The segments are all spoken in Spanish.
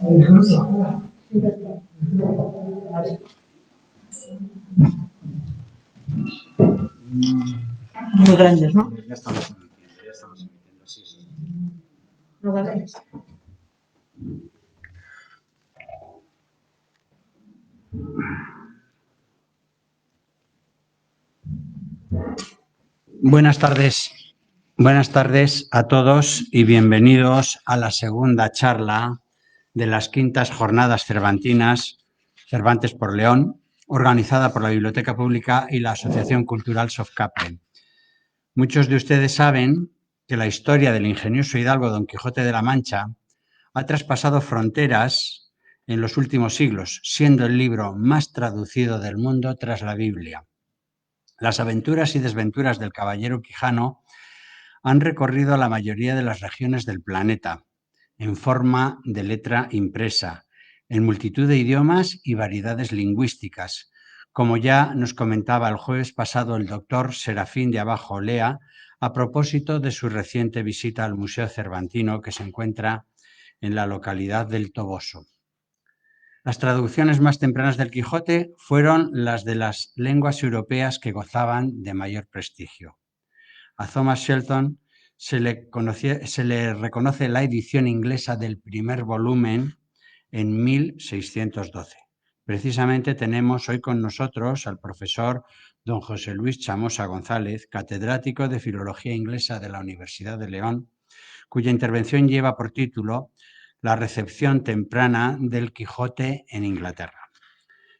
Muy grandes, ¿no? Ya estamos emitiendo, sí, sí. No vale. Buenas tardes a todos y bienvenidos a la segunda charla de las quintas jornadas cervantinas Cervantes por León, organizada por la Biblioteca Pública y la Asociación Cultural Softcaple. Muchos de ustedes saben que la historia del ingenioso hidalgo Don Quijote de la Mancha ha traspasado fronteras en los últimos siglos, siendo el libro más traducido del mundo tras la Biblia. Las aventuras y desventuras del caballero quijano han recorrido la mayoría de las regiones del planeta en forma de letra impresa, en multitud de idiomas y variedades lingüísticas, como ya nos comentaba el jueves pasado el doctor Serafín de Abajo Olea a propósito de su reciente visita al Museo Cervantino que se encuentra en la localidad del Toboso. Las traducciones más tempranas del Quijote fueron las de las lenguas europeas que gozaban de mayor prestigio. A Thomas Shelton se le reconoce la edición inglesa del primer volumen en 1612. Precisamente tenemos hoy con nosotros al profesor don José Luis Chamosa González, catedrático de Filología Inglesa de la Universidad de León, cuya intervención lleva por título La recepción temprana del Quijote en Inglaterra.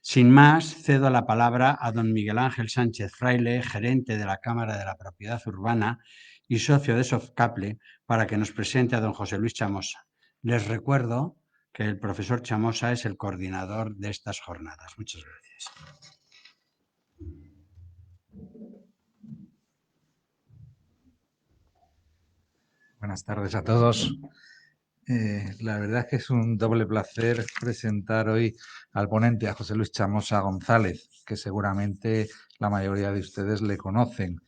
Sin más, cedo la palabra a don Miguel Ángel Sánchez Fraile, gerente de la Cámara de la Propiedad Urbana y socio de Softcaple, para que nos presente a don José Luis Chamosa. Les recuerdo que el profesor Chamosa es el coordinador de estas jornadas. Muchas gracias. Buenas tardes a todos. La verdad es que es un doble placer presentar hoy al ponente, a José Luis Chamosa González, que seguramente la mayoría de ustedes le conocen.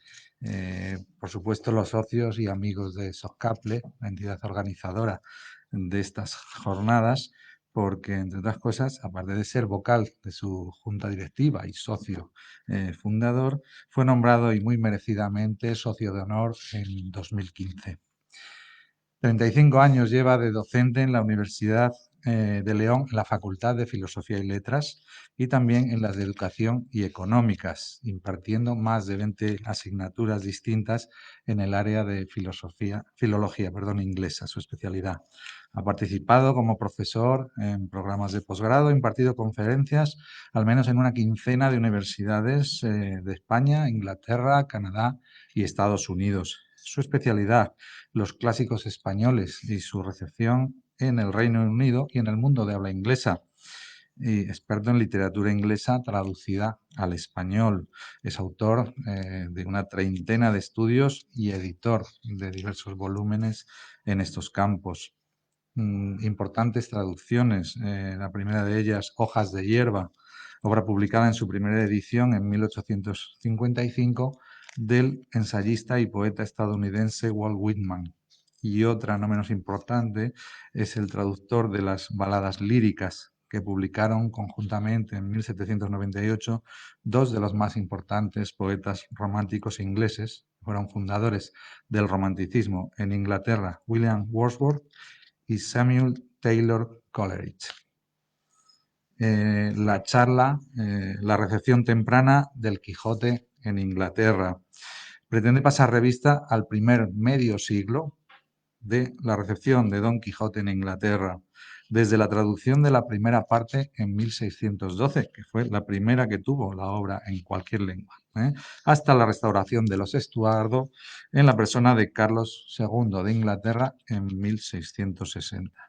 Por supuesto, los socios y amigos de Softcaple, la entidad organizadora de estas jornadas, porque, entre otras cosas, aparte de ser vocal de su junta directiva y socio fundador, fue nombrado y muy merecidamente socio de honor en 2015. 35 años lleva de docente en la Universidad de León, en la Facultad de Filosofía y Letras y también en las de Educación y Económicas, impartiendo más de 20 asignaturas distintas en el área de filología inglesa, su especialidad. Ha participado como profesor en programas de posgrado, ha impartido conferencias al menos en una quincena de universidades de España, Inglaterra, Canadá y Estados Unidos. Su especialidad, los clásicos españoles y su recepción en el Reino Unido y en el mundo de habla inglesa. Y experto en literatura inglesa traducida al español. Es autor de una treintena de estudios y editor de diversos volúmenes en estos campos. Importantes traducciones, la primera de ellas, Hojas de hierba, obra publicada en su primera edición en 1855 del ensayista y poeta estadounidense Walt Whitman. Y otra no menos importante es el traductor de las baladas líricas que publicaron conjuntamente en 1798 dos de los más importantes poetas románticos ingleses, fueron fundadores del romanticismo en Inglaterra, William Wordsworth y Samuel Taylor Coleridge. La charla, la recepción temprana del Quijote en Inglaterra, pretende pasar revista al primer medio siglo de la recepción de Don Quijote en Inglaterra, desde la traducción de la primera parte en 1612, que fue la primera que tuvo la obra en cualquier lengua, hasta la restauración de los Estuardo en la persona de Carlos II de Inglaterra en 1660.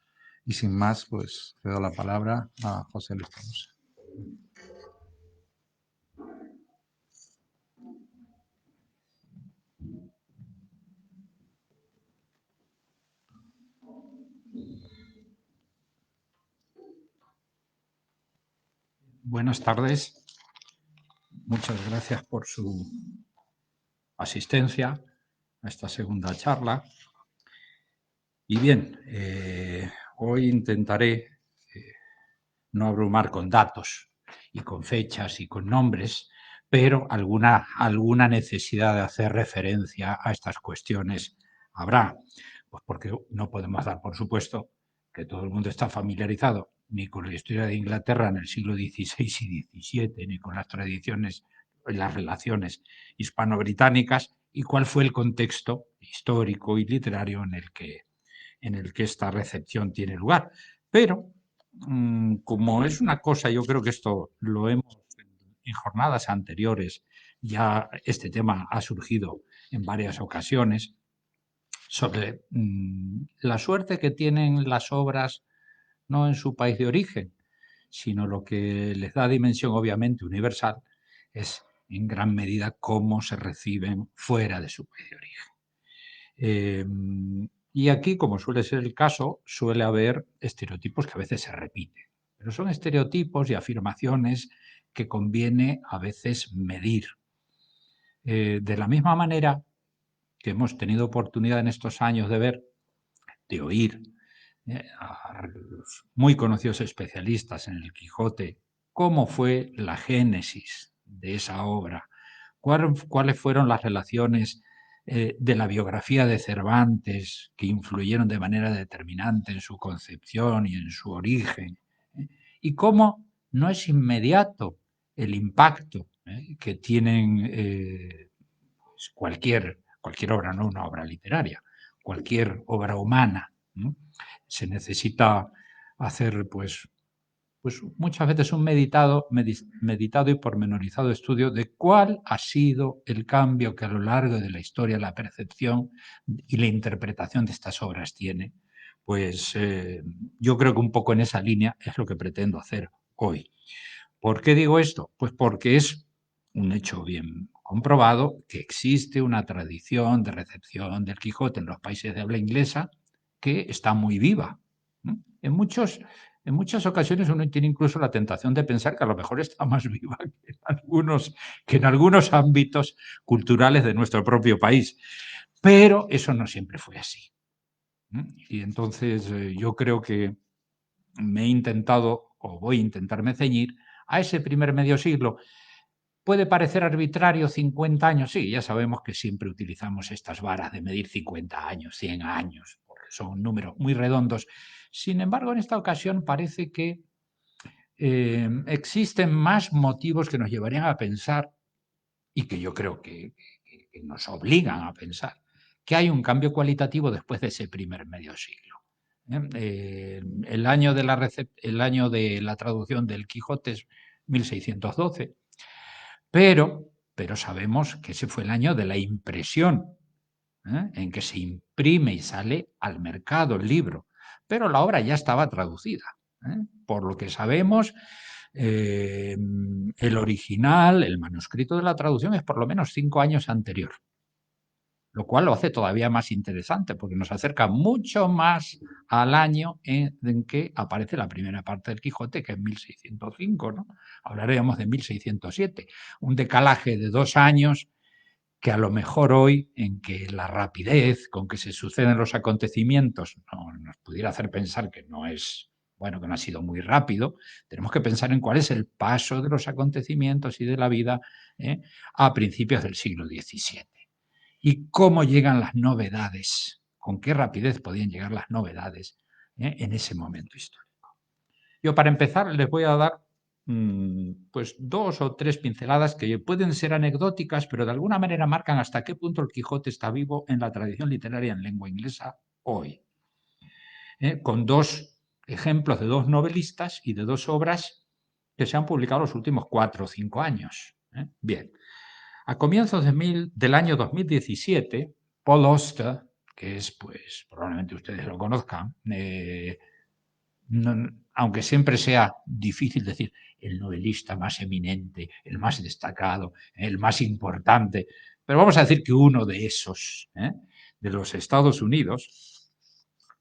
Y sin más, pues cedo la palabra a José Luis Chamosa. Buenas tardes. Muchas gracias por su asistencia a esta segunda charla. Y bien, hoy intentaré no abrumar con datos y con fechas y con nombres, pero alguna necesidad de hacer referencia a estas cuestiones habrá. Pues porque no podemos dar por supuesto que todo el mundo está familiarizado ni con la historia de Inglaterra en el siglo XVI y XVII, ni con las tradiciones, las relaciones hispano-británicas, y cuál fue el contexto histórico y literario en el que esta recepción tiene lugar. Pero, como es una cosa, yo creo que esto lo hemos en jornadas anteriores, ya este tema ha surgido en varias ocasiones, sobre la suerte que tienen las obras no en su país de origen, sino lo que les da dimensión obviamente universal es en gran medida cómo se reciben fuera de su país de origen. Y aquí, como suele ser el caso, suele haber estereotipos que a veces se repiten, pero son estereotipos y afirmaciones que conviene a veces medir. De la misma manera que hemos tenido oportunidad en estos años de ver, de oír a los muy conocidos especialistas en el Quijote, cómo fue la génesis de esa obra, cuáles fueron las relaciones de la biografía de Cervantes que influyeron de manera determinante en su concepción y en su origen, y cómo no es inmediato el impacto que tienen pues cualquier obra, no una obra literaria, cualquier obra humana. Se necesita hacer pues muchas veces un meditado y pormenorizado estudio de cuál ha sido el cambio que a lo largo de la historia la percepción y la interpretación de estas obras tiene. Pues yo creo que un poco en esa línea es lo que pretendo hacer hoy. ¿Por qué digo esto? Pues porque es un hecho bien comprobado que existe una tradición de recepción del Quijote en los países de habla inglesa que está muy viva. En muchas ocasiones uno tiene incluso la tentación de pensar que a lo mejor está más viva que en algunos ámbitos culturales de nuestro propio país. Pero eso no siempre fue así. Y entonces yo creo que me he intentado o voy a intentarme ceñir a ese primer medio siglo. Puede parecer arbitrario 50 años, sí, ya sabemos que siempre utilizamos estas varas de medir 50 años, 100 años, porque son números muy redondos. Sin embargo, en esta ocasión parece que existen más motivos que nos llevarían a pensar, y que yo creo que nos obligan a pensar, que hay un cambio cualitativo después de ese primer medio siglo. El año de la traducción del Quijote es 1612, pero sabemos que ese fue el año de la impresión, en que se imprime y sale al mercado el libro, pero la obra ya estaba traducida. Por lo que sabemos, el original, el manuscrito de la traducción es por lo menos 5 años anterior, lo cual lo hace todavía más interesante porque nos acerca mucho más al año en que aparece la primera parte del Quijote, que es 1605, ¿no? Hablaremos de 1607, un decalaje de 2 años que a lo mejor hoy, en que la rapidez con que se suceden los acontecimientos nos pudiera hacer pensar que no es, bueno, que no ha sido muy rápido, tenemos que pensar en cuál es el paso de los acontecimientos y de la vida a principios del siglo XVII. Y cómo llegan las novedades, con qué rapidez podían llegar las novedades en ese momento histórico. Yo, para empezar, les voy a dar pues 2 o 3 pinceladas que pueden ser anecdóticas, pero de alguna manera marcan hasta qué punto el Quijote está vivo en la tradición literaria en lengua inglesa hoy. Con 2 ejemplos de 2 novelistas y de 2 obras que se han publicado los últimos 4 o 5 años. Bien, a comienzos del año 2017, Paul Auster, que es, pues, probablemente ustedes lo conozcan, aunque siempre sea difícil decir el novelista más eminente, el más destacado, el más importante, pero vamos a decir que uno de esos, de los Estados Unidos,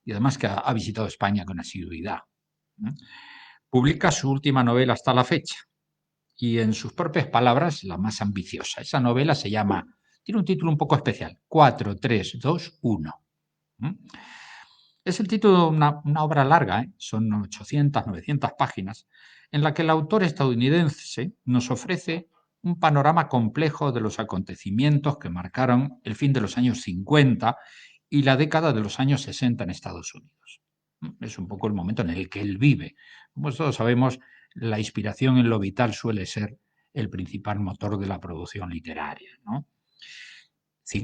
y además que ha visitado España con asiduidad, publica su última novela hasta la fecha, y en sus propias palabras, la más ambiciosa. Esa novela tiene un título un poco especial, 4, 3, 2, 1. Es el título de una obra larga, son 800, 900 páginas, en la que el autor estadounidense nos ofrece un panorama complejo de los acontecimientos que marcaron el fin de los años 50 y la década de los años 60 en Estados Unidos. Es un poco el momento en el que él vive. Como todos sabemos, la inspiración en lo vital suele ser el principal motor de la producción literaria, ¿no?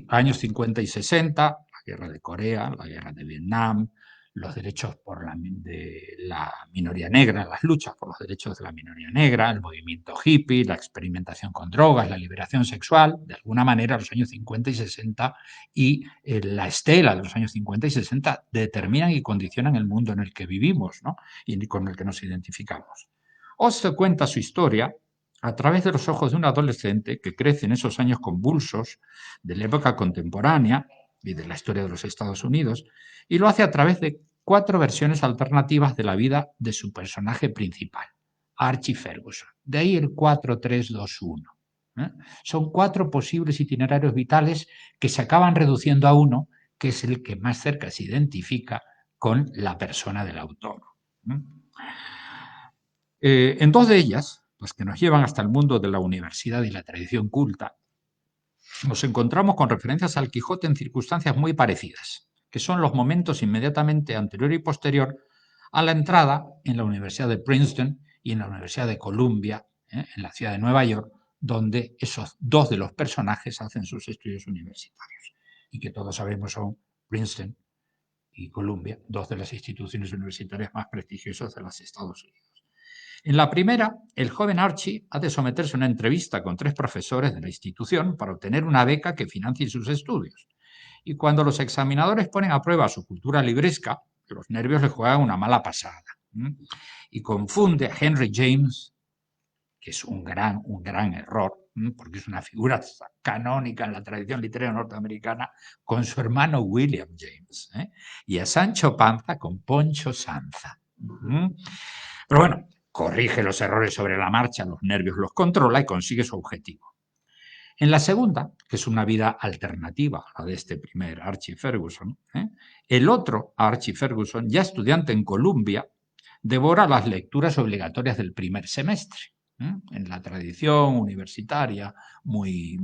Años 50 y 60, la guerra de Corea, la guerra de Vietnam, los derechos de la minoría negra, las luchas por los derechos de la minoría negra, el movimiento hippie, la experimentación con drogas, la liberación sexual, de alguna manera los años 50 y 60 y la estela de los años 50 y 60 determinan y condicionan el mundo en el que vivimos, ¿no? Y con el que nos identificamos. Oster cuenta su historia a través de los ojos de un adolescente que crece en esos años convulsos de la época contemporánea y de la historia de los Estados Unidos, y lo hace a través de 4 versiones alternativas de la vida de su personaje principal, Archie Ferguson. De ahí el 4-3-2-1. Son 4 posibles itinerarios vitales que se acaban reduciendo a uno, que es el que más cerca se identifica con la persona del autor. En 2 de ellas, las que nos llevan hasta el mundo de la universidad y la tradición culta, nos encontramos con referencias al Quijote en circunstancias muy parecidas, que son los momentos inmediatamente anterior y posterior a la entrada en la Universidad de Princeton y en la Universidad de Columbia, en la ciudad de Nueva York, donde esos 2 de los personajes hacen sus estudios universitarios, y que todos sabemos son Princeton y Columbia, 2 de las instituciones universitarias más prestigiosas de los Estados Unidos. En la primera, el joven Archie ha de someterse a una entrevista con 3 profesores de la institución para obtener una beca que financie sus estudios. Y cuando los examinadores ponen a prueba su cultura libresca, los nervios le juegan una mala pasada. Y confunde a Henry James, que es un gran error, porque es una figura canónica en la tradición literaria norteamericana, con su hermano William James. Y a Sancho Panza con Poncho Sanza. Pero bueno, corrige los errores sobre la marcha, los nervios los controla y consigue su objetivo. En la segunda, que es una vida alternativa a la de este primer Archie Ferguson, el otro Archie Ferguson, ya estudiante en Columbia, devora las lecturas obligatorias del primer semestre. En la tradición universitaria, muy,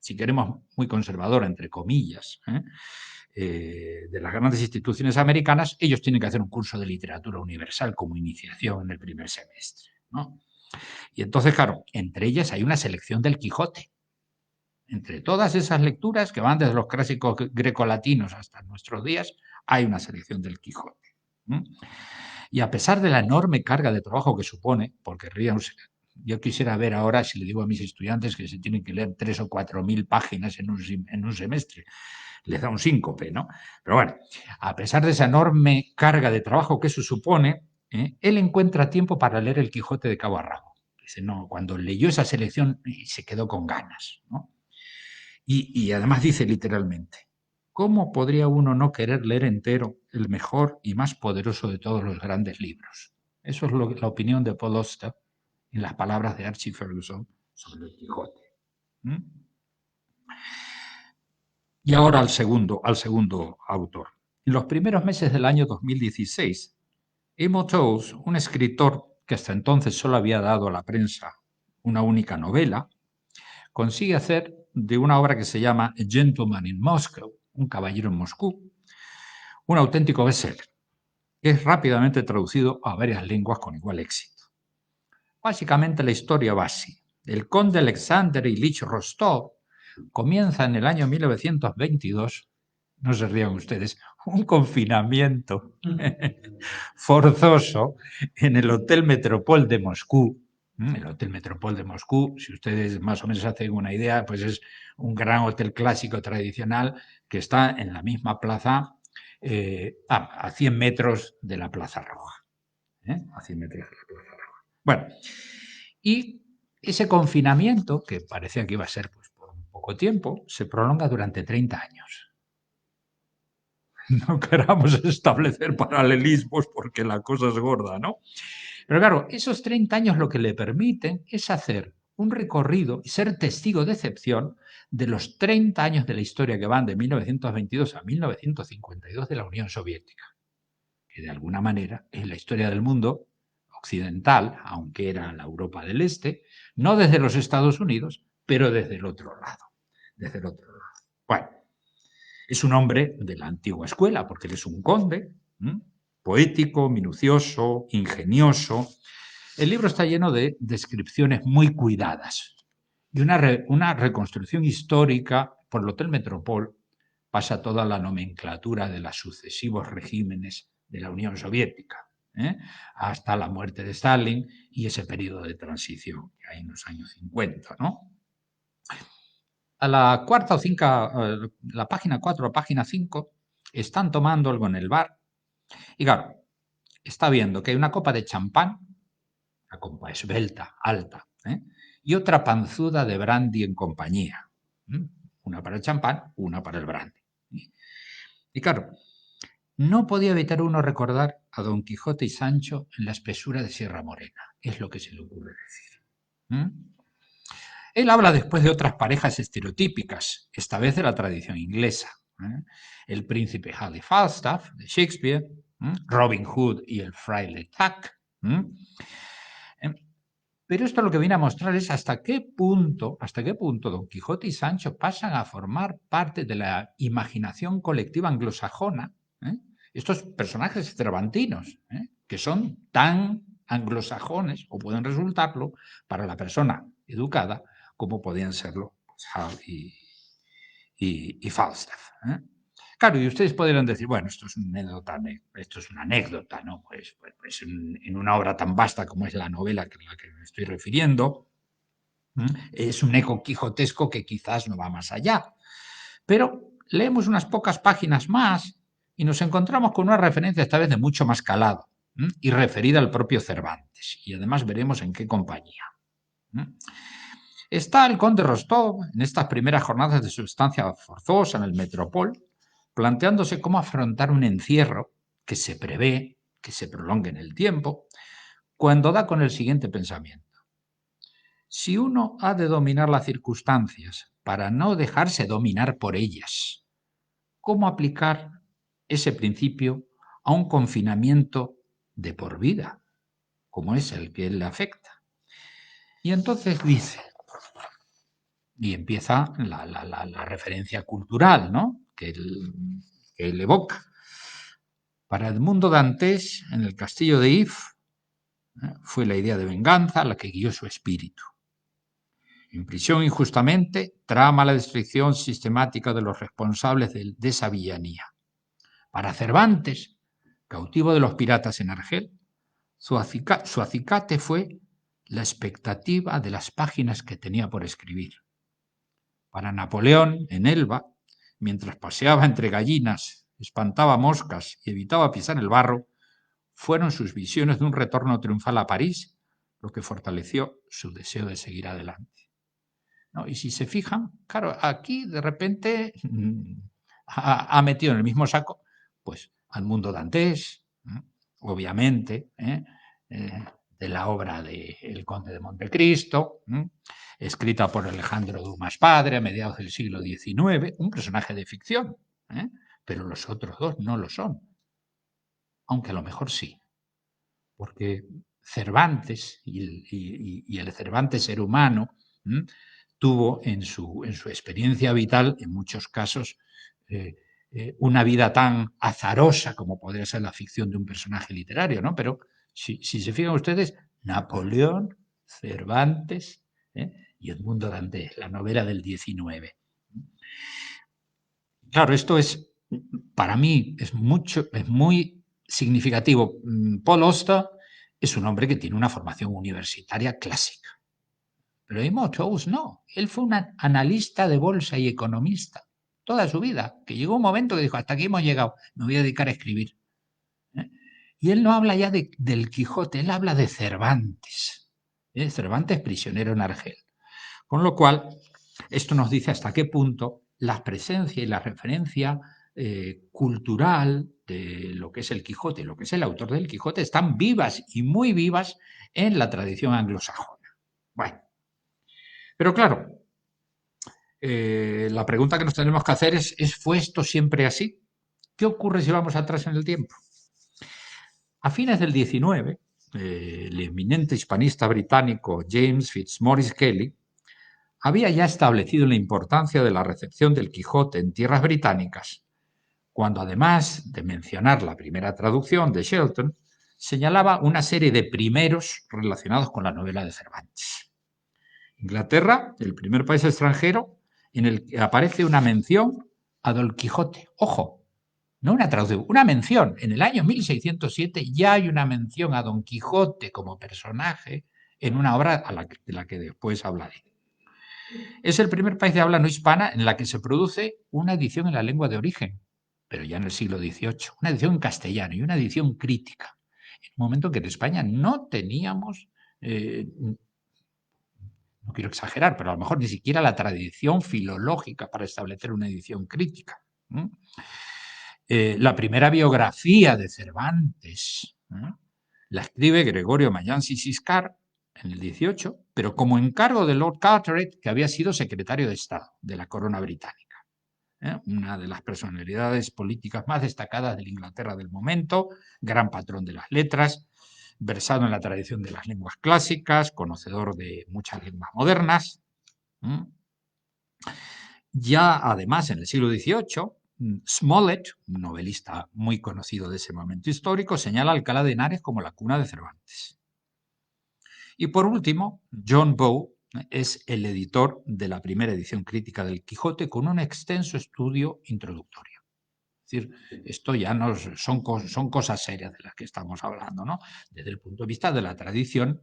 si queremos, muy conservadora, entre comillas, de las grandes instituciones americanas, ellos tienen que hacer un curso de literatura universal como iniciación en el primer semestre, ¿no? Y entonces, claro, entre ellas hay una selección del Quijote. Entre todas esas lecturas que van desde los clásicos grecolatinos hasta nuestros días, hay una selección del Quijote. Y a pesar de la enorme carga de trabajo que supone, porque yo quisiera ver ahora si le digo a mis estudiantes que se tienen que leer 3 o 4 mil páginas en un semestre, les da un síncope, ¿no? Pero bueno, a pesar de esa enorme carga de trabajo que eso supone, él encuentra tiempo para leer el Quijote de cabo a rabo. Dice, no, cuando leyó esa selección se quedó con ganas, ¿no? Y además dice literalmente, ¿cómo podría uno no querer leer entero el mejor y más poderoso de todos los grandes libros? Eso es la opinión de Paul Auster en las palabras de Archie Ferguson sobre el Quijote. Y ahora al segundo autor. En los primeros meses del año 2016, Amos Oz, un escritor que hasta entonces solo había dado a la prensa una única novela, consigue hacer de una obra que se llama A Gentleman in Moscow, un caballero en Moscú, un auténtico bestseller, que es rápidamente traducido a varias lenguas con igual éxito. Básicamente la historia va así. El conde Alexander Ilich Rostov comienza en el año 1922, no se rían ustedes, un confinamiento forzoso en el Hotel Metropol de Moscú. El Hotel Metropol de Moscú, si ustedes más o menos hacen una idea, pues es un gran hotel clásico tradicional que está en la misma plaza, a 100 metros de la Plaza Roja. A 100 metros de la Plaza Roja. Bueno, y ese confinamiento, que parecía que iba a ser pues, por un poco tiempo, se prolonga durante 30 años. No queramos establecer paralelismos porque la cosa es gorda, ¿no? Pero claro, esos 30 años lo que le permiten es hacer un recorrido y ser testigo de excepción de los 30 años de la historia que van de 1922 a 1952 de la Unión Soviética. que de alguna manera es la historia del mundo occidental, aunque era la Europa del Este, no desde los Estados Unidos, pero desde el otro lado. Desde el otro lado. Bueno, es un hombre de la antigua escuela, porque él es un conde, poético, minucioso, ingenioso. El libro está lleno de descripciones muy cuidadas y una reconstrucción histórica por el Hotel Metropol pasa toda la nomenclatura de los sucesivos regímenes de la Unión Soviética, hasta la muerte de Stalin y ese periodo de transición que hay en los años 50, ¿no? A la cuarta o la página 4 o página 5, están tomando algo en el bar y claro, está viendo que hay una copa de champán, una copa esbelta, alta, y otra panzuda de brandy en compañía. Una para el champán, una para el brandy. Y claro, no podía evitar uno recordar a Don Quijote y Sancho en la espesura de Sierra Morena, es lo que se le ocurre decir. Él habla después de otras parejas estereotípicas, esta vez de la tradición inglesa. El príncipe Harry Falstaff, de Shakespeare, Robin Hood y el fraile Tuck. Pero esto lo que viene a mostrar es hasta qué punto Don Quijote y Sancho pasan a formar parte de la imaginación colectiva anglosajona. Estos personajes cervantinos, que son tan anglosajones, o pueden resultarlo, para la persona educada, como podían serlo pues, Harry y Falstaff. Claro, y ustedes podrían decir, bueno, esto es una anécdota, ¿no? Pues en una obra tan vasta como es la novela a la que me estoy refiriendo, es un eco quijotesco que quizás no va más allá. Pero leemos unas pocas páginas más y nos encontramos con una referencia esta vez de mucho más calado y referida al propio Cervantes. Y además veremos en qué compañía. Está el conde Rostov en estas primeras jornadas de su estancia forzosa en el Metropol, planteándose cómo afrontar un encierro que se prevé que se prolongue en el tiempo, cuando da con el siguiente pensamiento. Si uno ha de dominar las circunstancias para no dejarse dominar por ellas, ¿cómo aplicar ese principio a un confinamiento de por vida, como es el que le afecta? Y entonces dice, y empieza la referencia cultural, ¿no? que él evoca. Para Edmundo Dantes, en el castillo de If, fue la idea de venganza la que guió su espíritu. En prisión injustamente, trama la destrucción sistemática de los responsables de esa villanía. Para Cervantes, cautivo de los piratas en Argel, su acicate fue la expectativa de las páginas que tenía por escribir. Para Napoleón, en Elba, mientras paseaba entre gallinas, espantaba moscas y evitaba pisar el barro, fueron sus visiones de un retorno triunfal a París lo que fortaleció su deseo de seguir adelante. ¿No? Y si se fijan, claro, aquí de repente ha metido en el mismo saco pues al mundo dantés, obviamente, de la obra de El Conde de Montecristo, escrita por Alejandro Dumas Padre a mediados del siglo XIX, un personaje de ficción, pero los otros dos no lo son, aunque a lo mejor sí, porque Cervantes y el Cervantes ser humano tuvo en su experiencia vital, en muchos casos, una vida tan azarosa como podría ser la ficción de un personaje literario, ¿no? Pero si se fijan ustedes, Napoleón, Cervantes y Edmundo Dantes, la novela del 19. Claro, esto es, para mí, es muy significativo. Paul Auster es un hombre que tiene una formación universitaria clásica. Pero Amos Oz no. Él fue un analista de bolsa y economista toda su vida, que llegó un momento que dijo, hasta aquí hemos llegado, me voy a dedicar a escribir. Y él no habla ya del Quijote, él habla de Cervantes. Cervantes prisionero en Argel. Con lo cual, esto nos dice hasta qué punto la presencia y la referencia cultural de lo que es el Quijote, lo que es el autor del Quijote, están vivas y muy vivas en la tradición anglosajona. Bueno, pero claro, la pregunta que nos tenemos que hacer es ¿fue esto siempre así? ¿Qué ocurre si vamos atrás en el tiempo? A fines del 19, el eminente hispanista británico James Fitzmaurice Kelly había ya establecido la importancia de la recepción del Quijote en tierras británicas, cuando además de mencionar la primera traducción de Shelton, señalaba una serie de primeros relacionados con la novela de Cervantes. Inglaterra, el primer país extranjero en el que aparece una mención a Don Quijote. Ojo, no una traducción, una mención. En el año 1607 ya hay una mención a Don Quijote como personaje en una obra de la que después hablaré. Es el primer país de habla no hispana en la que se produce una edición en la lengua de origen, pero ya en el siglo XVIII, una edición en castellano y una edición crítica, en un momento en que en España no teníamos, no quiero exagerar, pero a lo mejor ni siquiera la tradición filológica para establecer una edición crítica. La primera biografía de Cervantes la escribe Gregorio Mayans y Siscar en el 18, pero como encargo de Lord Carteret, que había sido secretario de Estado de la corona británica. Una de las personalidades políticas más destacadas de la Inglaterra del momento, gran patrón de las letras, versado en la tradición de las lenguas clásicas, conocedor de muchas lenguas modernas. Ya además en el siglo XVIII, Smollett, un novelista muy conocido de ese momento histórico, señala a Alcalá de Henares como la cuna de Cervantes. Y por último, John Bow es el editor de la primera edición crítica del Quijote con un extenso estudio introductorio. Es decir, esto ya no son cosas serias de las que estamos hablando, ¿no? Desde el punto de vista de la tradición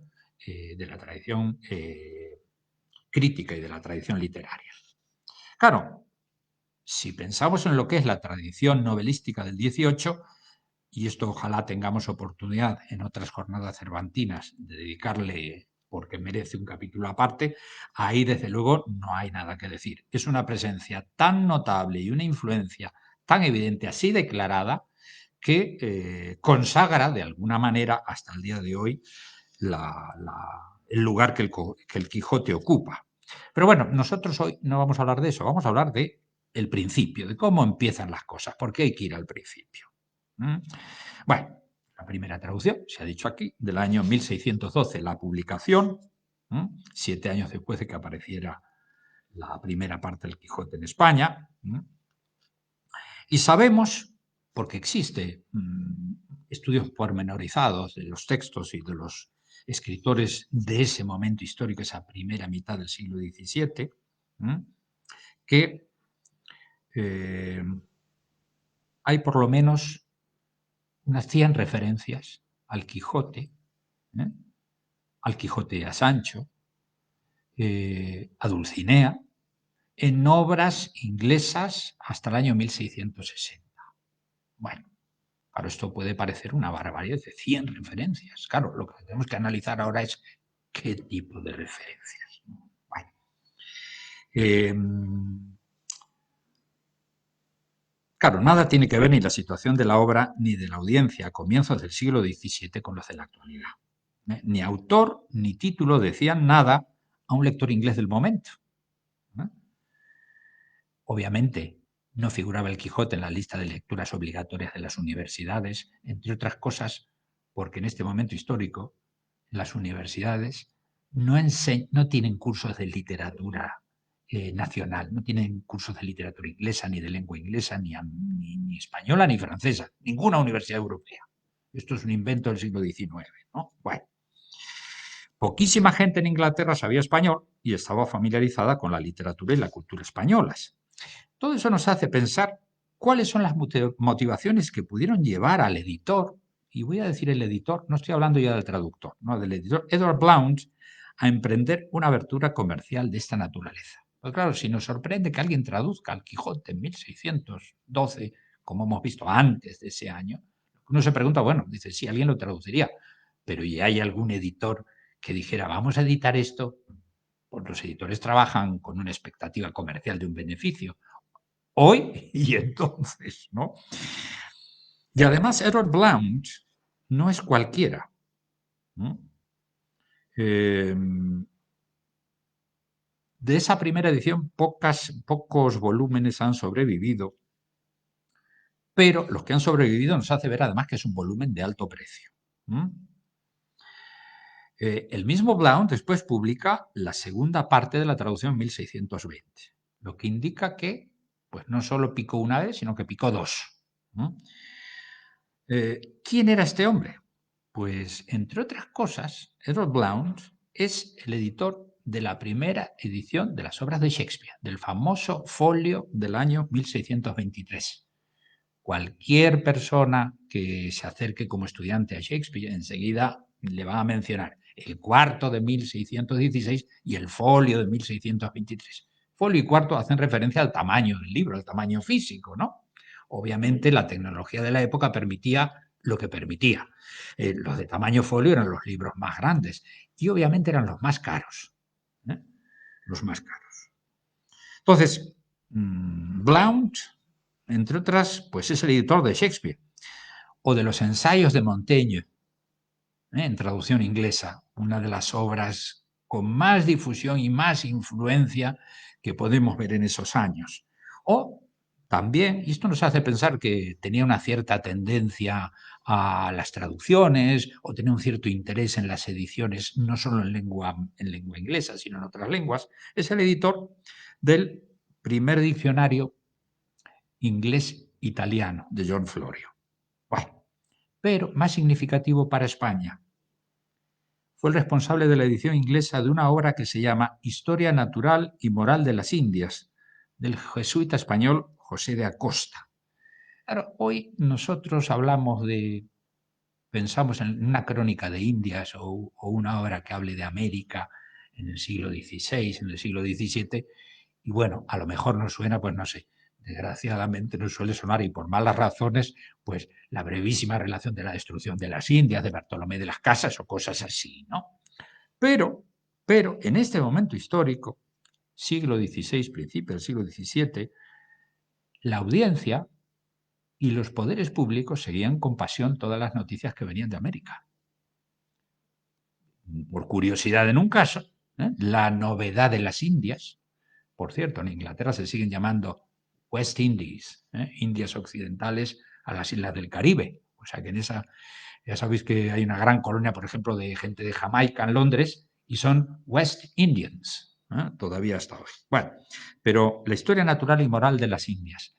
crítica y de la tradición literaria. Claro, si pensamos en lo que es la tradición novelística del XVIII, y esto ojalá tengamos oportunidad en otras jornadas cervantinas de dedicarle, porque merece un capítulo aparte, ahí desde luego no hay nada que decir. Es una presencia tan notable y una influencia tan evidente, así declarada, que consagra de alguna manera hasta el día de hoy el lugar que el Quijote ocupa. Pero bueno, nosotros hoy no vamos a hablar de eso, vamos a hablar de el principio, de cómo empiezan las cosas, porque hay que ir al principio. Bueno, la primera traducción, se ha dicho aquí, del año 1612, la publicación, 7 años después de que apareciera la primera parte del Quijote en España. Y sabemos, porque existe estudios pormenorizados de los textos y de los escritores de ese momento histórico, esa primera mitad del siglo XVII, que hay por lo menos unas 100 referencias al Quijote y a Sancho, a Dulcinea, en obras inglesas hasta el año 1660. Bueno, claro, esto puede parecer una barbaridad de 100 referencias. Claro, lo que tenemos que analizar ahora es qué tipo de referencias. Bueno, claro, nada tiene que ver ni la situación de la obra ni de la audiencia a comienzos del siglo XVII con los de la actualidad. Ni autor ni título decían nada a un lector inglés del momento. Obviamente, no figuraba el Quijote en la lista de lecturas obligatorias de las universidades, entre otras cosas porque en este momento histórico las universidades no tienen cursos de literatura nacional, no tienen cursos de literatura inglesa, ni de lengua inglesa, ni española, ni francesa, ninguna universidad europea. Esto es un invento del siglo XIX, ¿no? Bueno. Poquísima gente en Inglaterra sabía español y estaba familiarizada con la literatura y la cultura españolas. Todo eso nos hace pensar cuáles son las motivaciones que pudieron llevar al editor, y voy a decir el editor, no estoy hablando ya del traductor, no, del editor Edward Blount, a emprender una abertura comercial de esta naturaleza. Pues claro, si nos sorprende que alguien traduzca al Quijote en 1612, como hemos visto antes de ese año, uno se pregunta, bueno, dice, sí, alguien lo traduciría, pero ¿y hay algún editor que dijera, vamos a editar esto? Pues los editores trabajan con una expectativa comercial de un beneficio, hoy y entonces, ¿no? Y además Edward Blount no es cualquiera, ¿no? De esa primera edición pocos volúmenes han sobrevivido, pero los que han sobrevivido nos hace ver además que es un volumen de alto precio. ¿Mm? El mismo Blount después publica la segunda parte de la traducción en 1620, lo que indica que pues, no solo picó una vez, sino que picó dos. ¿Quién era este hombre? Pues, entre otras cosas, Edward Blount es el editor de la primera edición de las obras de Shakespeare, del famoso folio del año 1623. Cualquier persona que se acerque como estudiante a Shakespeare enseguida le va a mencionar el cuarto de 1616 y el folio de 1623. Folio y cuarto hacen referencia al tamaño del libro, al tamaño físico, ¿no? Obviamente la tecnología de la época permitía lo que permitía. Los de tamaño folio eran los libros más grandes y obviamente eran los más caros. Los más caros. Entonces, Blount, entre otras, pues es el editor de Shakespeare o de los ensayos de Montaigne, en traducción inglesa, una de las obras con más difusión y más influencia que podemos ver en esos años. O también, y esto nos hace pensar que tenía una cierta tendencia a las traducciones o tenía un cierto interés en las ediciones, no solo en lengua inglesa, sino en otras lenguas, es el editor del primer diccionario inglés-italiano de John Florio. Bueno, pero más significativo para España, fue el responsable de la edición inglesa de una obra que se llama Historia Natural y Moral de las Indias, del jesuita español José de Acosta. Claro, hoy nosotros pensamos en una crónica de Indias o una obra que hable de América en el siglo XVI, en el siglo XVII, y bueno, a lo mejor nos suena, pues no sé, desgraciadamente nos suele sonar, y por malas razones, pues la brevísima relación de la destrucción de las Indias, de Bartolomé de las Casas o cosas así, ¿no? Pero en este momento histórico, siglo XVI, principio del siglo XVII, la audiencia y los poderes públicos seguían con pasión todas las noticias que venían de América. Por curiosidad en un caso, la novedad de las Indias, por cierto, en Inglaterra se siguen llamando West Indies, Indias Occidentales a las islas del Caribe. O sea que en esa, ya sabéis que hay una gran colonia, por ejemplo, de gente de Jamaica en Londres y son West Indians, todavía hasta hoy. Bueno, pero la historia natural y moral de las Indias.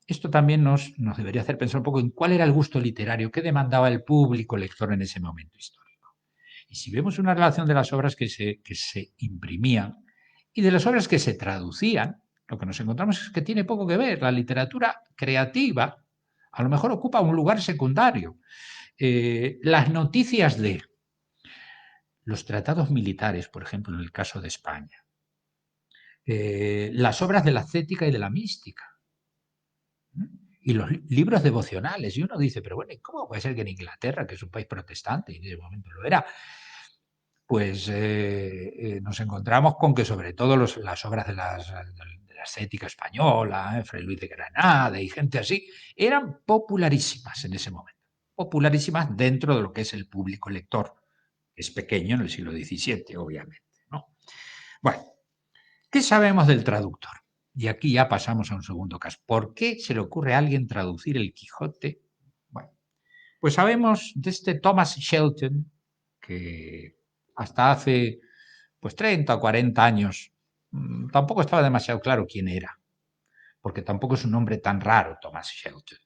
Esto también nos debería hacer pensar un poco en cuál era el gusto literario, qué demandaba el público lector en ese momento histórico. Y si vemos una relación de las obras que se imprimían y de las obras que se traducían, lo que nos encontramos es que tiene poco que ver. La literatura creativa a lo mejor ocupa un lugar secundario. Las noticias de los tratados militares, por ejemplo, en el caso de España, las obras de la ascética y de la mística, y los libros devocionales. Y uno dice, pero bueno, ¿cómo puede ser que en Inglaterra, que es un país protestante, y en ese momento lo era, pues nos encontramos con que sobre todo las obras de la ascética española, Fray Luis de Granada y gente así, eran popularísimas en ese momento. Popularísimas dentro de lo que es el público lector. Es pequeño en el siglo XVII, obviamente, ¿no? Bueno, ¿qué sabemos del traductor? Y aquí ya pasamos a un segundo caso. ¿Por qué se le ocurre a alguien traducir el Quijote? Bueno, pues sabemos de este Thomas Shelton, que hasta hace pues 30 o 40 años tampoco estaba demasiado claro quién era, porque tampoco es un nombre tan raro, Thomas Shelton.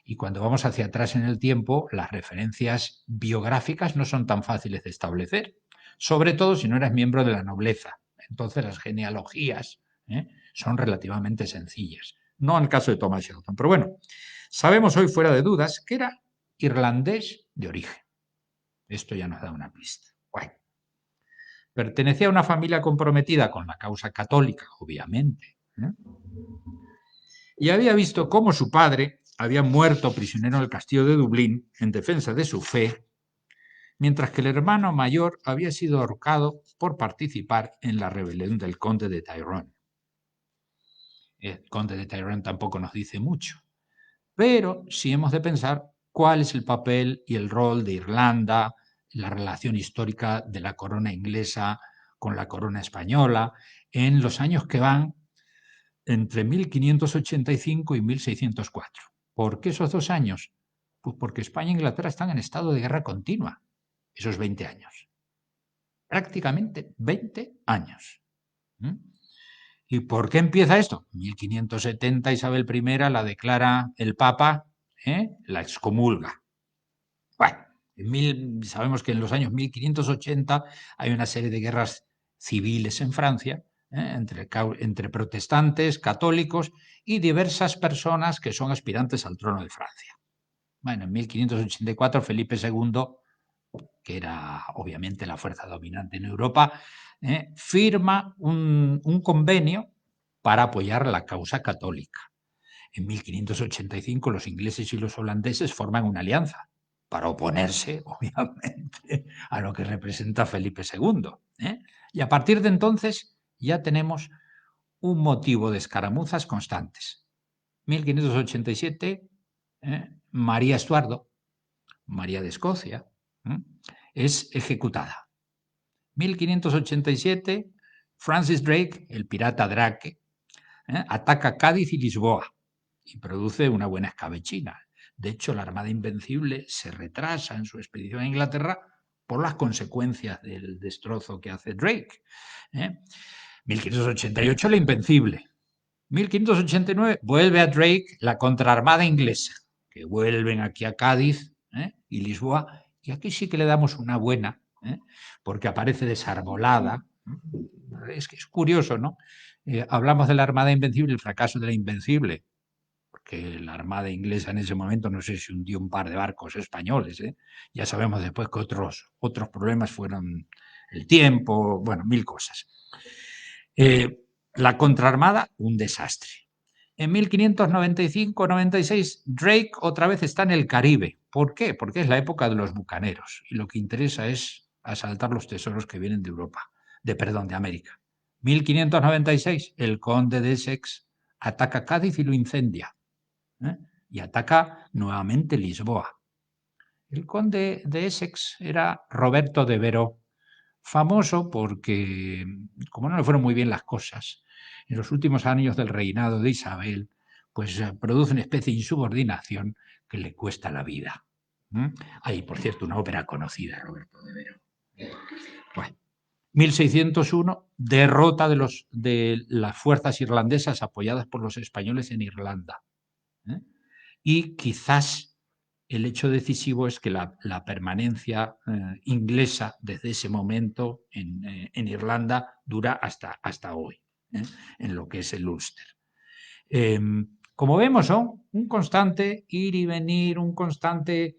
Y cuando vamos hacia atrás en el tiempo, las referencias biográficas no son tan fáciles de establecer, sobre todo si no eres miembro de la nobleza. Entonces las genealogías son relativamente sencillas. No en el caso de Thomas Shelton, pero bueno, sabemos hoy fuera de dudas que era irlandés de origen. Esto ya nos da una pista. Bueno, pertenecía a una familia comprometida con la causa católica, obviamente, y había visto cómo su padre había muerto prisionero en el castillo de Dublín en defensa de su fe, mientras que el hermano mayor había sido ahorcado por participar en la rebelión del conde de Tyrone. El conde de Tyrone tampoco nos dice mucho, pero sí hemos de pensar cuál es el papel y el rol de Irlanda, la relación histórica de la corona inglesa con la corona española en los años que van entre 1585 y 1604. ¿Por qué esos 2 años? Pues porque España e Inglaterra están en estado de guerra continua esos 20 años. Prácticamente 20 años. ¿Mm? ¿Y por qué empieza esto? 1570 Isabel I la declara el Papa, la excomulga. Bueno, sabemos que en los años 1580 hay una serie de guerras civiles en Francia, entre protestantes, católicos y diversas personas que son aspirantes al trono de Francia. Bueno, en 1584 Felipe II, que era obviamente la fuerza dominante en Europa, firma un convenio para apoyar la causa católica. En 1585 los ingleses y los holandeses forman una alianza para oponerse, obviamente, a lo que representa Felipe II. Y a partir de entonces ya tenemos un motivo de escaramuzas constantes. 1587, María Estuardo, María de Escocia, es ejecutada. 1587, Francis Drake, el pirata Drake, ataca Cádiz y Lisboa y produce una buena escabechina. De hecho, la Armada Invencible se retrasa en su expedición a Inglaterra por las consecuencias del destrozo que hace Drake. 1588, la Invencible. 1589, vuelve a Drake la contraarmada inglesa, que vuelven aquí a Cádiz y Lisboa, y aquí sí que le damos una buena, porque aparece desarbolada. Es que es curioso, ¿no? Hablamos de la Armada Invencible, el fracaso de la Invencible, porque la Armada inglesa en ese momento no sé si hundió un par de barcos españoles. Ya sabemos después que otros problemas fueron el tiempo, bueno, mil cosas. La contraarmada, un desastre. En 1595-96, Drake otra vez está en el Caribe. ¿Por qué? Porque es la época de los bucaneros y lo que interesa es asaltar los tesoros que vienen de Europa, de América. 1596, el conde de Essex ataca Cádiz y lo incendia. Y ataca nuevamente Lisboa. El conde de Essex era Roberto de Vero, famoso porque, como no le fueron muy bien las cosas, en los últimos años del reinado de Isabel, pues produce una especie de insubordinación que le cuesta la vida. Hay, por cierto, una ópera conocida, Roberto de Vero. Bueno, 1601, derrota de las fuerzas irlandesas apoyadas por los españoles en Irlanda. Y quizás el hecho decisivo es que la permanencia inglesa desde ese momento en Irlanda dura hasta hoy, en lo que es el Ulster. Como vemos, son un constante ir y venir, un constante...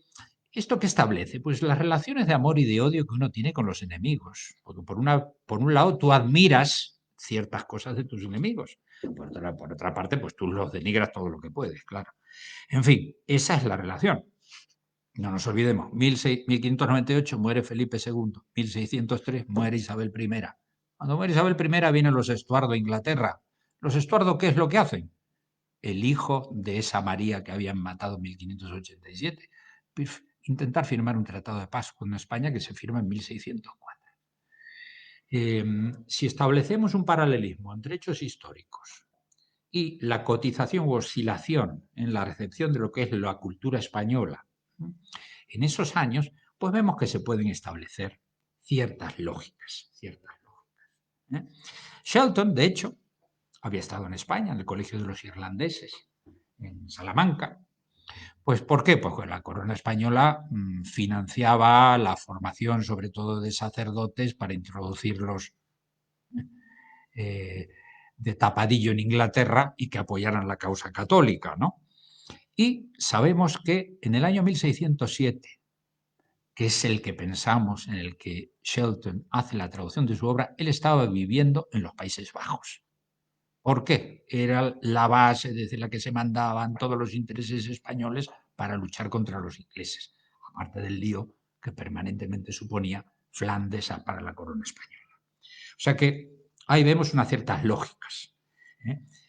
¿Esto qué establece? Pues las relaciones de amor y de odio que uno tiene con los enemigos. Porque por un lado tú admiras ciertas cosas de tus enemigos. Por otra parte, pues tú los denigras todo lo que puedes, claro. En fin, esa es la relación. No nos olvidemos, 1598 muere Felipe II, 1603 muere Isabel I. Cuando muere Isabel I vienen los Estuardo a Inglaterra. ¿Los Estuardo qué es lo que hacen? El hijo de esa María que habían matado en 1587. Intentar firmar un tratado de paz con España que se firma en 1604. Si establecemos un paralelismo entre hechos históricos y la cotización u oscilación en la recepción de lo que es la cultura española, en esos años, pues vemos que se pueden establecer ciertas lógicas. Shelton, de hecho, había estado en España, en el Colegio de los Irlandeses, en Salamanca. Pues ¿por qué? Pues la corona española financiaba la formación, sobre todo de sacerdotes, para introducirlos de tapadillo en Inglaterra y que apoyaran la causa católica, ¿no? Y sabemos que en el año 1607, que es el que pensamos, en el que Shelton hace la traducción de su obra, él estaba viviendo en los Países Bajos. ¿Por qué? Era la base desde la que se mandaban todos los intereses españoles para luchar contra los ingleses, aparte del lío que permanentemente suponía Flandes para la corona española. O sea que ahí vemos unas ciertas lógicas.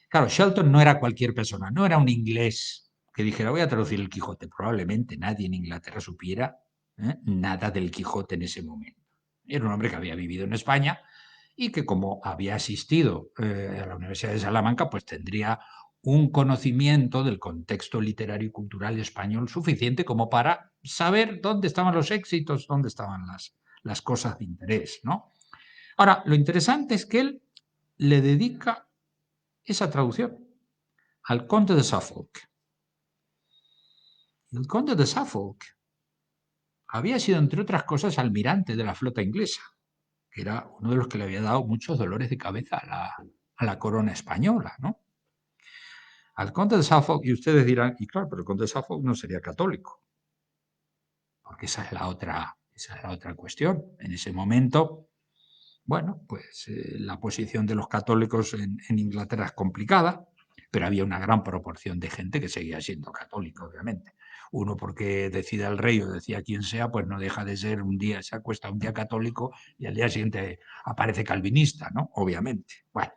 Claro, Shelton no era cualquier persona, no era un inglés que dijera voy a traducir el Quijote. Probablemente nadie en Inglaterra supiera nada del Quijote en ese momento. Era un hombre que había vivido en España y que como había asistido a la Universidad de Salamanca, pues tendría un conocimiento del contexto literario y cultural español suficiente como para saber dónde estaban los éxitos, dónde estaban las cosas de interés, ¿no? Ahora, lo interesante es que él le dedica esa traducción al conde de Suffolk. El conde de Suffolk había sido, entre otras cosas, almirante de la flota inglesa, que era uno de los que le había dado muchos dolores de cabeza a la corona española, ¿no? Al conde de Suffolk, y ustedes dirán, y claro, pero el conde de Suffolk no sería católico, porque esa es la otra cuestión. En ese momento, bueno, pues la posición de los católicos en Inglaterra es complicada, pero había una gran proporción de gente que seguía siendo católica, obviamente. Uno porque decida el rey o decía quien sea, pues no deja de ser un día, se acuesta un día católico y al día siguiente aparece calvinista, ¿no? Obviamente. Bueno,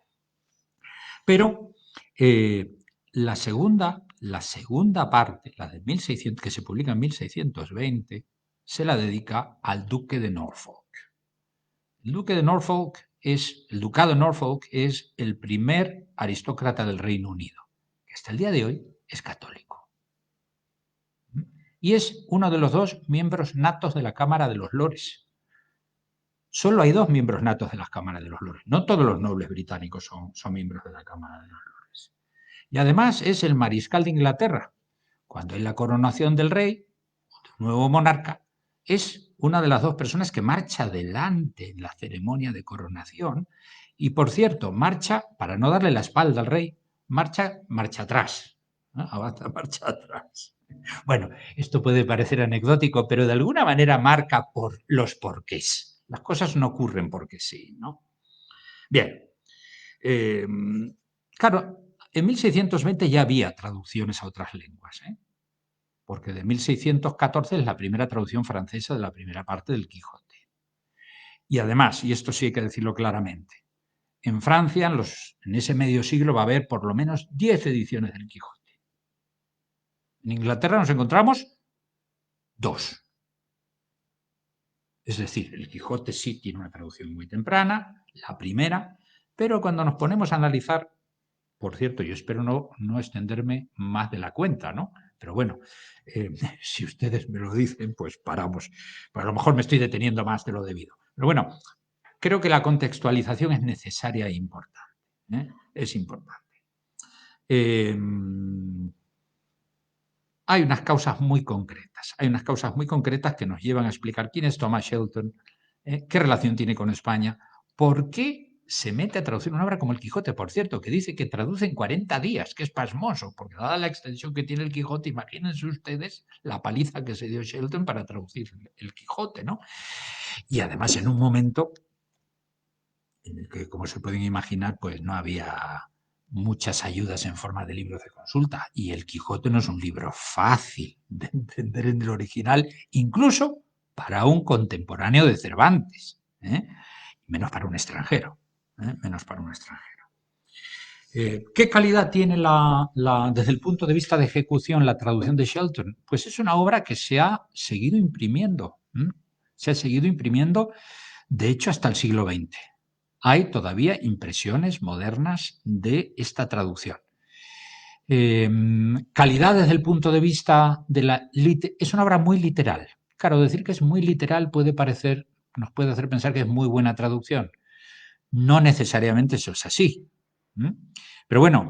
pero la segunda parte, la de 1600, que se publica en 1620, se la dedica al duque de Norfolk. El ducado de Norfolk es el primer aristócrata del Reino Unido, que hasta el día de hoy es católico. Y es uno de los 2 miembros natos de la Cámara de los Lores. Solo hay 2 miembros natos de la Cámara de los Lores. No todos los nobles británicos son miembros de la Cámara de los Lores. Y además es el mariscal de Inglaterra. Cuando hay la coronación del rey, del nuevo monarca, es una de las 2 personas que marcha adelante en la ceremonia de coronación y, por cierto, marcha, para no darle la espalda al rey, marcha atrás, ¿no? Avanza, marcha atrás. Bueno, esto puede parecer anecdótico, pero de alguna manera marca por los porqués. Las cosas no ocurren porque sí, ¿no? Bien, claro, en 1620 ya había traducciones a otras lenguas, porque de 1614 es la primera traducción francesa de la primera parte del Quijote. Y además, y esto sí hay que decirlo claramente, en Francia, en ese medio siglo, va a haber por lo menos 10 ediciones del Quijote. En Inglaterra nos encontramos 2. Es decir, el Quijote sí tiene una traducción muy temprana, la primera, pero cuando nos ponemos a analizar, por cierto, yo espero no extenderme más de la cuenta, ¿no? Pero bueno, si ustedes me lo dicen, pues paramos. Pero a lo mejor me estoy deteniendo más de lo debido. Pero bueno, creo que la contextualización es necesaria e importante. Es importante. Hay unas causas muy concretas. Hay unas causas muy concretas que nos llevan a explicar quién es Thomas Shelton, qué relación tiene con España, por qué se mete a traducir una obra como El Quijote, por cierto, que dice que traduce en 40 días, que es pasmoso, porque dada la extensión que tiene El Quijote, imagínense ustedes la paliza que se dio Shelton para traducir El Quijote, ¿no? Y además en un momento en el que, como se pueden imaginar, pues no había muchas ayudas en forma de libros de consulta, y El Quijote no es un libro fácil de entender en el original, incluso para un contemporáneo de Cervantes, menos para un extranjero, menos para un extranjero. ¿Qué calidad tiene desde el punto de vista de ejecución la traducción de Shelton? Pues es una obra que se ha seguido imprimiendo, se ha seguido imprimiendo, de hecho, hasta el siglo XX. Hay todavía impresiones modernas de esta traducción. Calidad desde el punto de vista de es una obra muy literal. Claro, decir que es muy literal nos puede hacer pensar que es muy buena traducción. No necesariamente eso es así. Pero bueno,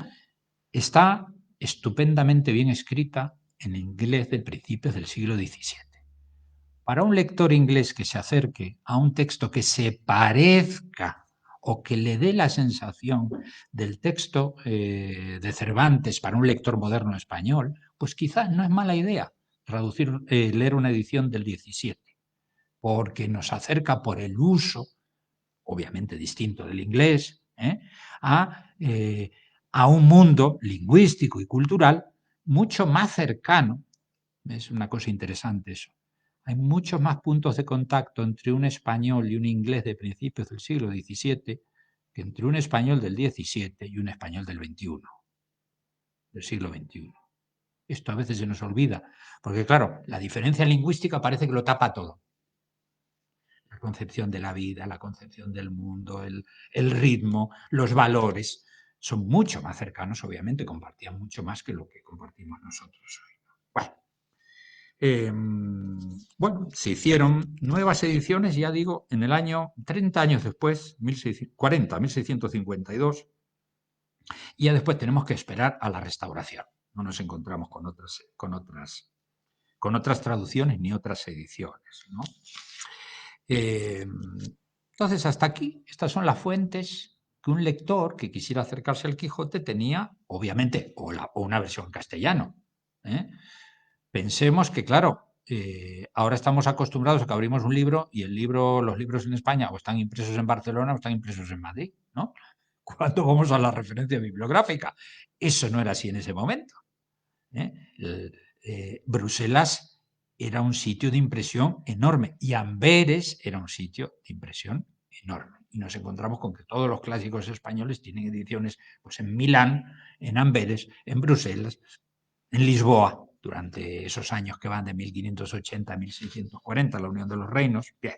está estupendamente bien escrita en inglés de principios del siglo XVII. Para un lector inglés que se acerque a un texto que se parezca o que le dé la sensación del texto de Cervantes para un lector moderno español, pues quizás no es mala idea leer una edición del 17, porque nos acerca por el uso, obviamente distinto del inglés, a un mundo lingüístico y cultural mucho más cercano. Es una cosa interesante eso. Hay muchos más puntos de contacto entre un español y un inglés de principios del siglo XVII que entre un español del XVII y un español del XXI, del siglo XXI. Esto a veces se nos olvida, porque claro, la diferencia lingüística parece que lo tapa todo. La concepción de la vida, la concepción del mundo, el ritmo, los valores. son mucho más cercanos, obviamente, compartían mucho más que lo que compartimos nosotros hoy. Bueno, se hicieron nuevas ediciones, ya digo, en el año 30 años después, 1652, y ya después tenemos que esperar a la restauración. No nos encontramos con otras traducciones ni otras ediciones, ¿no? Entonces, hasta aquí, estas son las fuentes que un lector que quisiera acercarse al Quijote tenía, obviamente, o una versión en castellano. Pensemos que, claro, ahora estamos acostumbrados a que abrimos un libro y los libros en España o están impresos en Barcelona o están impresos en Madrid, ¿no? Cuando vamos a la referencia bibliográfica. Eso no era así en ese momento. Bruselas era un sitio de impresión enorme y Amberes era un sitio de impresión enorme. Y nos encontramos con que todos los clásicos españoles tienen ediciones pues, en Milán, en Amberes, en Bruselas, en Lisboa, durante esos años que van de 1580 a 1640, la Unión de los Reinos. Bien.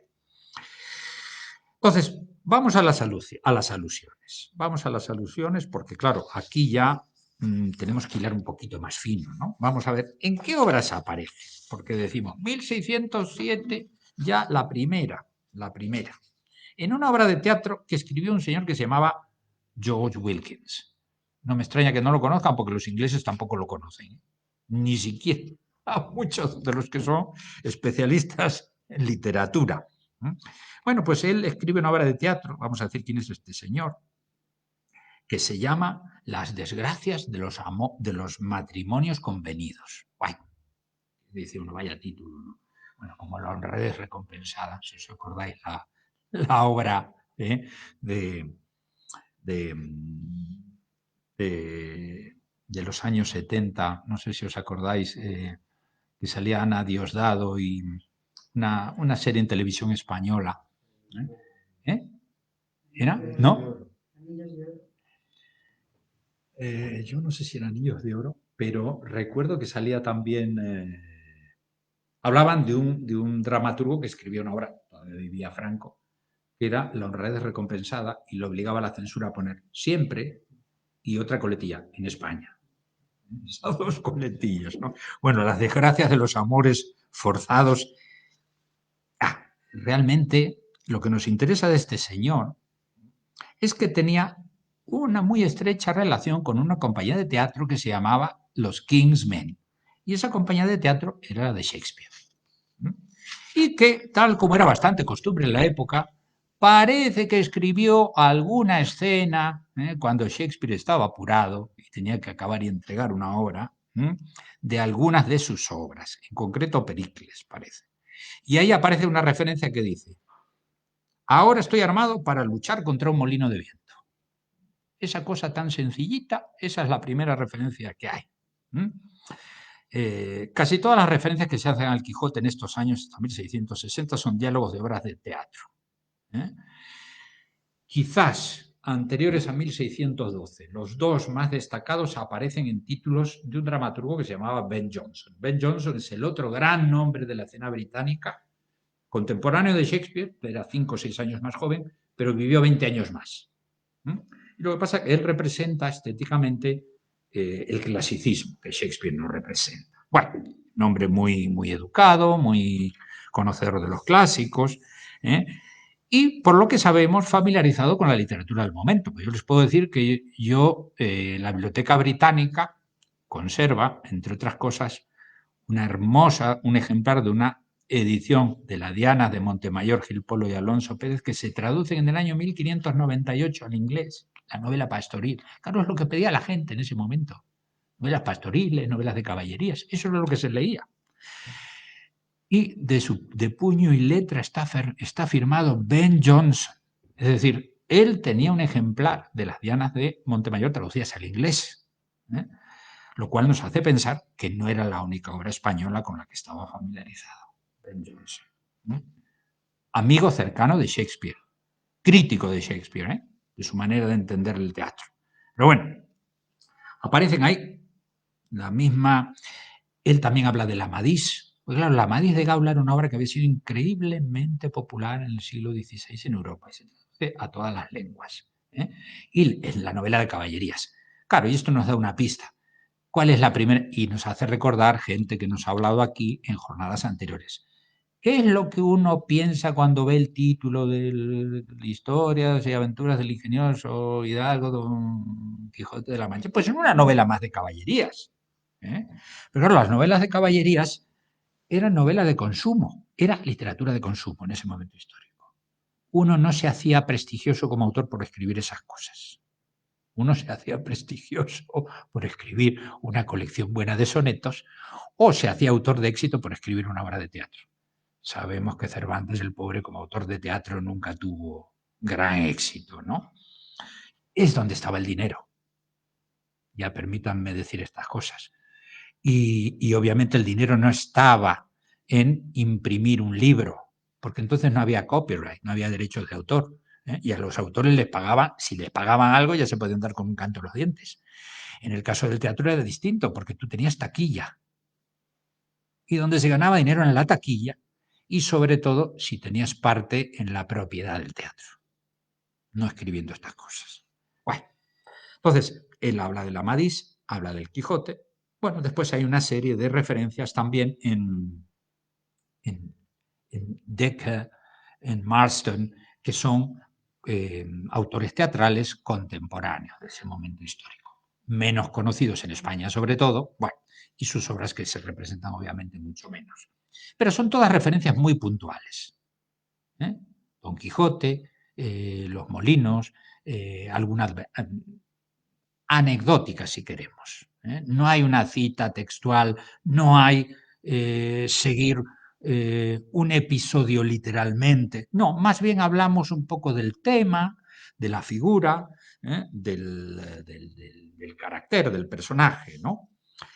Entonces, vamos a las alusiones. Vamos a las alusiones porque, claro, aquí ya tenemos que hilar un poquito más fino, ¿no? Vamos a ver en qué obras aparece, porque decimos 1607, ya la primera, en una obra de teatro que escribió un señor que se llamaba George Wilkins. No me extraña que no lo conozcan porque los ingleses tampoco lo conocen, ni siquiera a muchos de los que son especialistas en literatura. Bueno, pues él escribe una obra de teatro, vamos a decir quién es este señor, que se llama Las desgracias de los matrimonios convenidos. Bueno, dice uno, vaya título, ¿no? Bueno, como la honradez recompensada, si os acordáis, la obra de los años 70, no sé si os acordáis, que salía Ana Diosdado y una serie en televisión española. ¿Era? ¿No? Yo no sé si eran Anillos de Oro, pero recuerdo que salía también... hablaban de un dramaturgo que escribía una obra, todavía vivía Franco, que era La honradez recompensada y lo obligaba a la censura a poner siempre y otra coletilla, en España. Esas dos coletillas, ¿no? Bueno, las desgracias de los amores forzados. Realmente lo que nos interesa de este señor es que tenía una muy estrecha relación con una compañía de teatro que se llamaba Los King's Men. Y esa compañía de teatro era la de Shakespeare. Y que, tal como era bastante costumbre en la época, parece que escribió alguna escena cuando Shakespeare estaba apurado y tenía que acabar y entregar una obra de algunas de sus obras, en concreto Pericles, parece. Y ahí aparece una referencia que dice: ahora estoy armado para luchar contra un molino de viento. Esa cosa tan sencillita, esa es la primera referencia que hay. Casi todas las referencias que se hacen al Quijote en estos años, hasta 1660, son diálogos de obras de teatro. Quizás anteriores a 1612, los dos más destacados aparecen en títulos de un dramaturgo que se llamaba Ben Jonson. Ben Jonson es el otro gran nombre de la escena británica, contemporáneo de Shakespeare, era 5 o 6 años más joven, pero vivió 20 años más. Y lo que pasa es que él representa estéticamente el clasicismo que Shakespeare no representa. Bueno, un hombre muy, muy educado, muy conocedor de los clásicos, y por lo que sabemos, familiarizado con la literatura del momento. Pues yo les puedo decir que la Biblioteca Británica conserva, entre otras cosas, un ejemplar de una edición de la Diana de Montemayor, Gil Polo y Alonso Pérez, que se traduce en el año 1598 al inglés, la novela pastoril. Claro, es lo que pedía la gente en ese momento. Novelas pastoriles, novelas de caballerías, eso era lo que se leía. Y de puño y letra está firmado Ben Jonson. Es decir, él tenía un ejemplar de las Dianas de Montemayor traducidas al inglés. Lo cual nos hace pensar que no era la única obra española con la que estaba familiarizado Ben Jonson. Amigo cercano de Shakespeare, crítico de Shakespeare, de su manera de entender el teatro. Pero bueno, aparecen ahí la misma... Él también habla de la Amadís. Pues claro, la Amadís de Gaula era una obra que había sido increíblemente popular en el siglo XVI en Europa y se traduce a todas las lenguas. ¿eh? Y en la novela de caballerías. Claro, y esto nos da una pista. ¿Cuál es la primera? Y nos hace recordar gente que nos ha hablado aquí en jornadas anteriores. ¿Qué es lo que uno piensa cuando ve el título de Historias y aventuras del ingenioso Hidalgo Don Quijote de la Mancha? Pues en una novela más de caballerías. ¿eh? Pero claro, las novelas de caballerías eran novelas de consumo, era literatura de consumo en ese momento histórico. Uno no se hacía prestigioso como autor por escribir esas cosas. Uno se hacía prestigioso por escribir una colección buena de sonetos o se hacía autor de éxito por escribir una obra de teatro. Sabemos que Cervantes, el pobre, como autor de teatro nunca tuvo gran éxito, ¿no? Es donde estaba el dinero. Ya permítanme decir estas cosas. Y obviamente el dinero no estaba en imprimir un libro, porque entonces no había copyright, no había derechos de autor. Y a los autores les pagaban, si les pagaban algo ya se podían dar con un canto en los dientes. En el caso del teatro era distinto, porque tú tenías taquilla. Y donde se ganaba dinero en la taquilla, y sobre todo si tenías parte en la propiedad del teatro, no escribiendo estas cosas. Bueno, entonces, él habla del Amadís, habla del Quijote. Bueno, después hay una serie de referencias también en Dekker, en Marston, que son autores teatrales contemporáneos de ese momento histórico, menos conocidos en España sobre todo, bueno, y sus obras que se representan obviamente mucho menos. Pero son todas referencias muy puntuales. Don Quijote, Los Molinos, algunas anecdóticas si queremos. No hay una cita textual, no hay seguir un episodio literalmente. No, más bien hablamos un poco del tema, de la figura, del carácter del personaje, ¿no?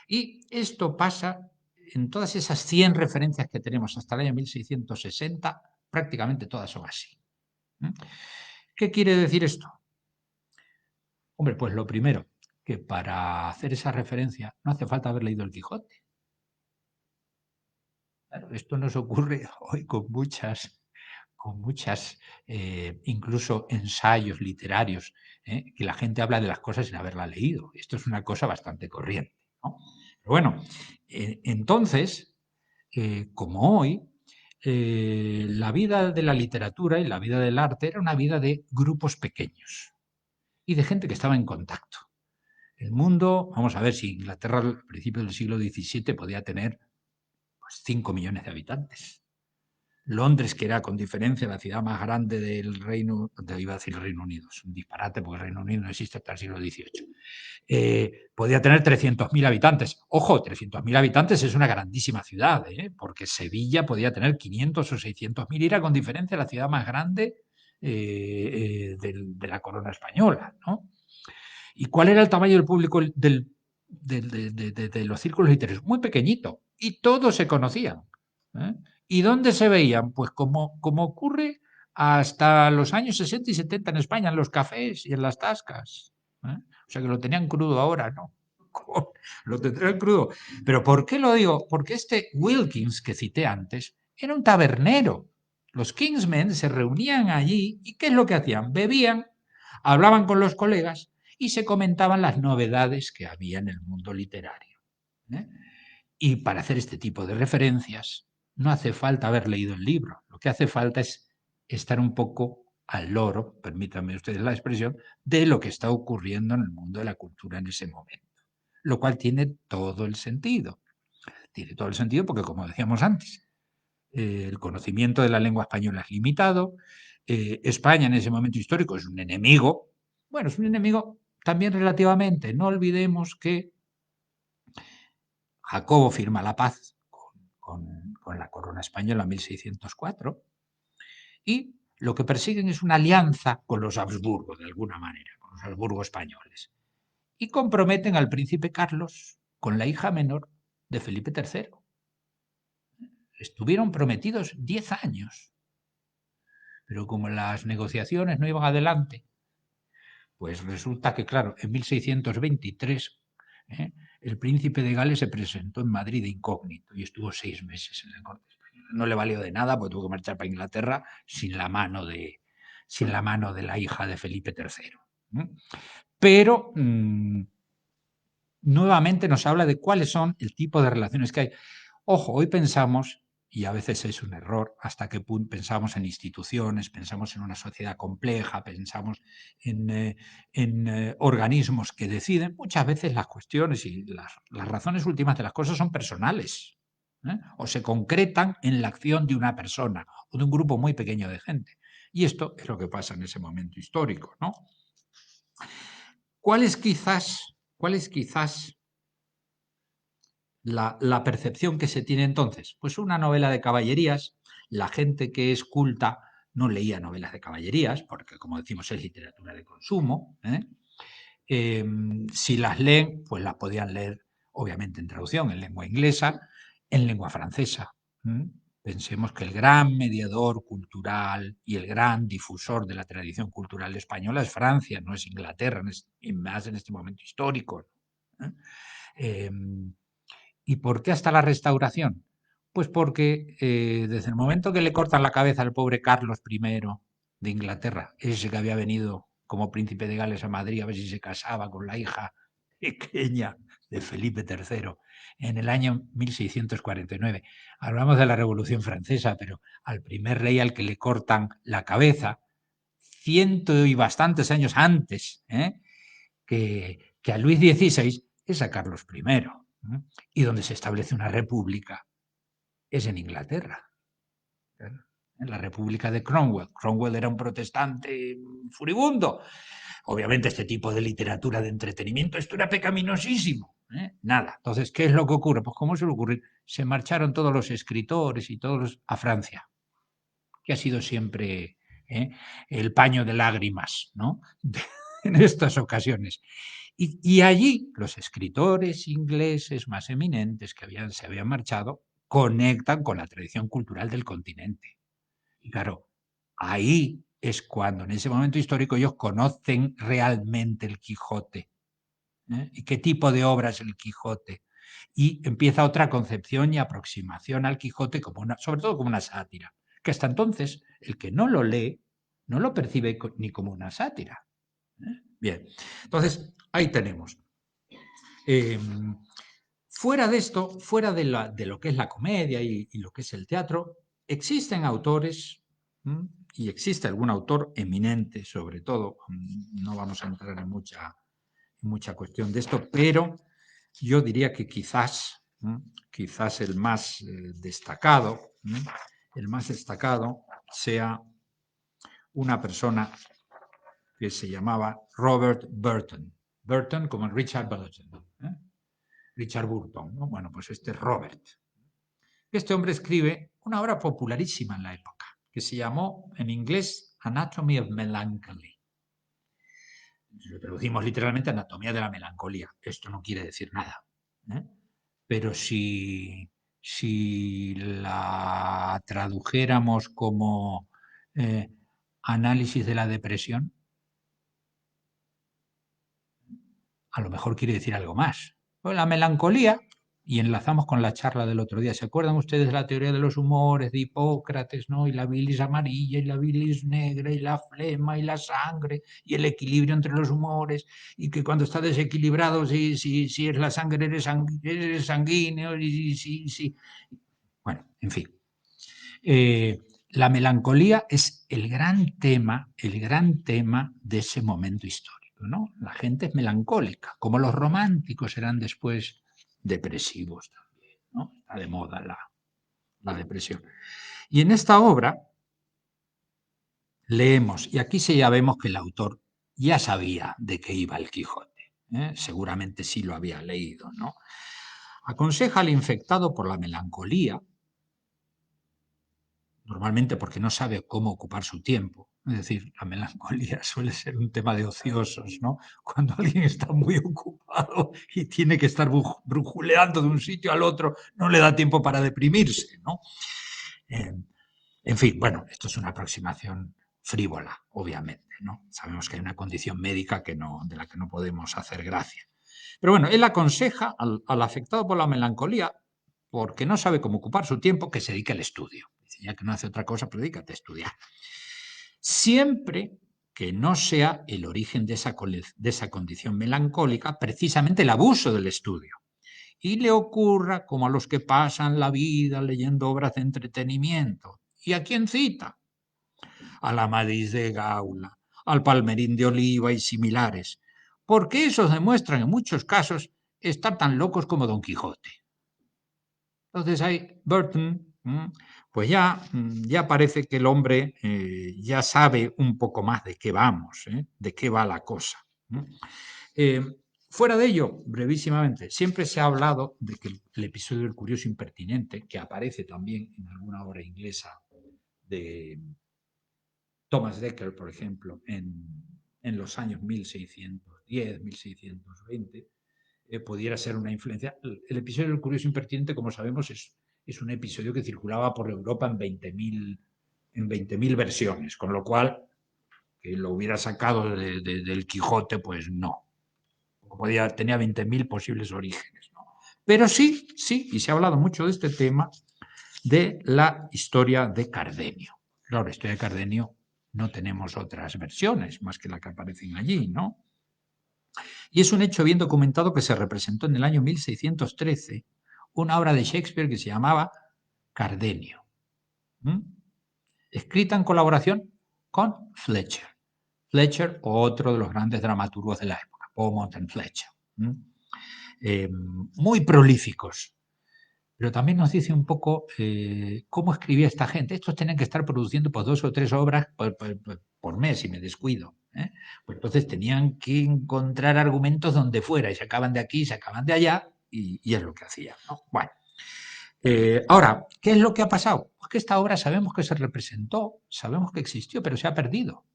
Y esto pasa en todas esas 100 referencias que tenemos hasta el año 1660, prácticamente todas son así. ¿Qué quiere decir esto? Hombre, pues lo primero, que para hacer esa referencia no hace falta haber leído el Quijote. Claro, esto nos ocurre hoy con muchas incluso ensayos literarios, que la gente habla de las cosas sin haberla leído. Esto es una cosa bastante corriente, ¿no? Pero bueno, entonces, como hoy, la vida de la literatura y la vida del arte era una vida de grupos pequeños y de gente que estaba en contacto. El mundo, vamos a ver si Inglaterra al principio del siglo XVII podía tener pues, 5 millones de habitantes. Londres, que era con diferencia la ciudad más grande del Reino, iba a decir Reino Unido, es un disparate porque el Reino Unido no existe hasta el siglo XVIII, podía tener 300.000 habitantes. Ojo, 300.000 habitantes es una grandísima ciudad, porque Sevilla podía tener 500 o 600.000, era con diferencia la ciudad más grande de la corona española, ¿no? ¿Y cuál era el tamaño del público de los círculos literarios? Muy pequeñito. Y todos se conocían. ¿Y dónde se veían? Pues como ocurre hasta los años 60 y 70 en España, en los cafés y en las tascas. O sea que lo tenían crudo ahora, ¿no? Lo tendrán crudo. ¿Pero por qué lo digo? Porque este Wilkins que cité antes era un tabernero. Los Kingsmen se reunían allí y ¿qué es lo que hacían? Bebían, hablaban con los colegas y se comentaban las novedades que había en el mundo literario. Y para hacer este tipo de referencias no hace falta haber leído el libro, lo que hace falta es estar un poco al loro, permítanme ustedes la expresión, de lo que está ocurriendo en el mundo de la cultura en ese momento, lo cual tiene todo el sentido. Tiene todo el sentido porque, como decíamos antes, el conocimiento de la lengua española es limitado, España en ese momento histórico es un enemigo, bueno, es un enemigo también relativamente, no olvidemos que Jacobo firma la paz con la corona española en 1604 y lo que persiguen es una alianza con los Habsburgo, de alguna manera, con los Habsburgo españoles, y comprometen al príncipe Carlos con la hija menor de Felipe III. Estuvieron prometidos 10 años, pero como las negociaciones no iban adelante, pues resulta que, claro, en 1623 el príncipe de Gales se presentó en Madrid de incógnito y estuvo 6 meses en la corte española. No le valió de nada porque tuvo que marchar para Inglaterra sin la mano de la hija de Felipe III. Pero nuevamente nos habla de cuáles son el tipo de relaciones que hay. Ojo, hoy pensamos, y a veces es un error, hasta qué punto pensamos en instituciones, pensamos en una sociedad compleja, pensamos en organismos que deciden. Muchas veces las cuestiones y las razones últimas de las cosas son personales, o se concretan en la acción de una persona o de un grupo muy pequeño de gente. Y esto es lo que pasa en ese momento histórico, ¿no? ¿Cuál es quizás la percepción que se tiene entonces? Pues una novela de caballerías. La gente que es culta no leía novelas de caballerías, porque, como decimos, es literatura de consumo. Si las leen, pues las podían leer, obviamente, en traducción, en lengua inglesa, en lengua francesa. Pensemos que el gran mediador cultural y el gran difusor de la tradición cultural española es Francia, no es Inglaterra, y más en este momento histórico. ¿Y por qué hasta la Restauración? Pues porque desde el momento que le cortan la cabeza al pobre Carlos I de Inglaterra, ese que había venido como príncipe de Gales a Madrid a ver si se casaba con la hija pequeña de Felipe III en el año 1649. Hablamos de la Revolución Francesa, pero al primer rey al que le cortan la cabeza, ciento y bastantes años antes que a Luis XVI, es a Carlos I. Y donde se establece una república es en Inglaterra, en la República de Cromwell. Cromwell era un protestante furibundo. Obviamente este tipo de literatura de entretenimiento, esto era pecaminosísimo. Nada. Entonces, ¿qué es lo que ocurre? Pues como suele ocurrir, se marcharon todos los escritores y todos a Francia, que ha sido siempre el paño de lágrimas, ¿no? En estas ocasiones. Y allí los escritores ingleses más eminentes que se habían marchado conectan con la tradición cultural del continente. Y claro, ahí es cuando en ese momento histórico ellos conocen realmente el Quijote. ¿Y qué tipo de obra es el Quijote? Y empieza otra concepción y aproximación al Quijote, sobre todo como una sátira, que hasta entonces el que no lo lee no lo percibe ni como una sátira. Bien, entonces ahí tenemos. Fuera de esto, fuera de lo que es la comedia y lo que es el teatro, existen autores, y existe algún autor eminente, sobre todo, no vamos a entrar en mucha cuestión de esto, pero yo diría que quizás el más destacado sea una persona que se llamaba Robert Burton. Burton como Richard Burton. Richard Burton, ¿no? Bueno, pues este es Robert. Este hombre escribe una obra popularísima en la época, que se llamó en inglés Anatomy of Melancholy. Lo traducimos literalmente Anatomía de la Melancolía. Esto no quiere decir nada. Pero si la tradujéramos como análisis de la depresión, a lo mejor quiere decir algo más. Pues la melancolía, y enlazamos con la charla del otro día, ¿se acuerdan ustedes de la teoría de los humores de Hipócrates, ¿no? Y la bilis amarilla y la bilis negra y la flema y la sangre y el equilibrio entre los humores, y que cuando está desequilibrado, si es la sangre eres sanguíneo, y si. Bueno, en fin. La melancolía es el gran tema de ese momento histórico. ¿No? La gente es melancólica, como los románticos eran después depresivos también, ¿no? Está de moda la depresión. Y en esta obra leemos, y aquí sí ya vemos que el autor ya sabía de qué iba el Quijote, seguramente sí lo había leído, ¿no? Aconseja al infectado por la melancolía, normalmente porque no sabe cómo ocupar su tiempo. Es decir, la melancolía suele ser un tema de ociosos, ¿no? Cuando alguien está muy ocupado y tiene que estar brujuleando de un sitio al otro, no le da tiempo para deprimirse, ¿no? En fin, bueno, esto es una aproximación frívola, obviamente, ¿no? Sabemos que hay una condición médica de la que no podemos hacer gracia. Pero bueno, él aconseja al afectado por la melancolía, porque no sabe cómo ocupar su tiempo, que se dedique al estudio. Dice, ya que no hace otra cosa, pues dedícate a estudiar. Siempre que no sea el origen de esa condición melancólica precisamente el abuso del estudio, y le ocurra como a los que pasan la vida leyendo obras de entretenimiento. ¿Y a quién cita? Al Amadís de Gaula, al Palmerín de Oliva y similares, porque esos demuestran en muchos casos estar tan locos como Don Quijote. Entonces ahí Burton, pues ya parece que el hombre ya sabe un poco más de qué vamos, de qué va la cosa. Fuera de ello, brevísimamente, siempre se ha hablado de que el episodio del curioso impertinente, que aparece también en alguna obra inglesa de Thomas Dekker, por ejemplo, en los años 1610, 1620, pudiera ser una influencia. El episodio del curioso impertinente, como sabemos, es un episodio que circulaba por Europa en 20.000 versiones, con lo cual, que lo hubiera sacado del Quijote, pues no. Tenía 20.000 posibles orígenes, ¿no? Pero sí, y se ha hablado mucho de este tema, de la historia de Cardenio. Claro, la historia de Cardenio no tenemos otras versiones más que la que aparecen allí, ¿no? Y es un hecho bien documentado que se representó en el año 1613 una obra de Shakespeare que se llamaba Cardenio, escrita en colaboración con Fletcher. Fletcher, otro de los grandes dramaturgos de la época, Beaumont and Fletcher. Muy prolíficos. Pero también nos dice un poco cómo escribía esta gente. Estos tenían que estar produciendo pues 2 o 3 obras por mes, si me descuido. Pues entonces tenían que encontrar argumentos donde fuera, y se acaban de aquí, se acaban de allá, y es lo que hacían, ¿no? Bueno, ahora, ¿qué es lo que ha pasado? Pues que esta obra sabemos que se representó, sabemos que existió, pero se ha perdido.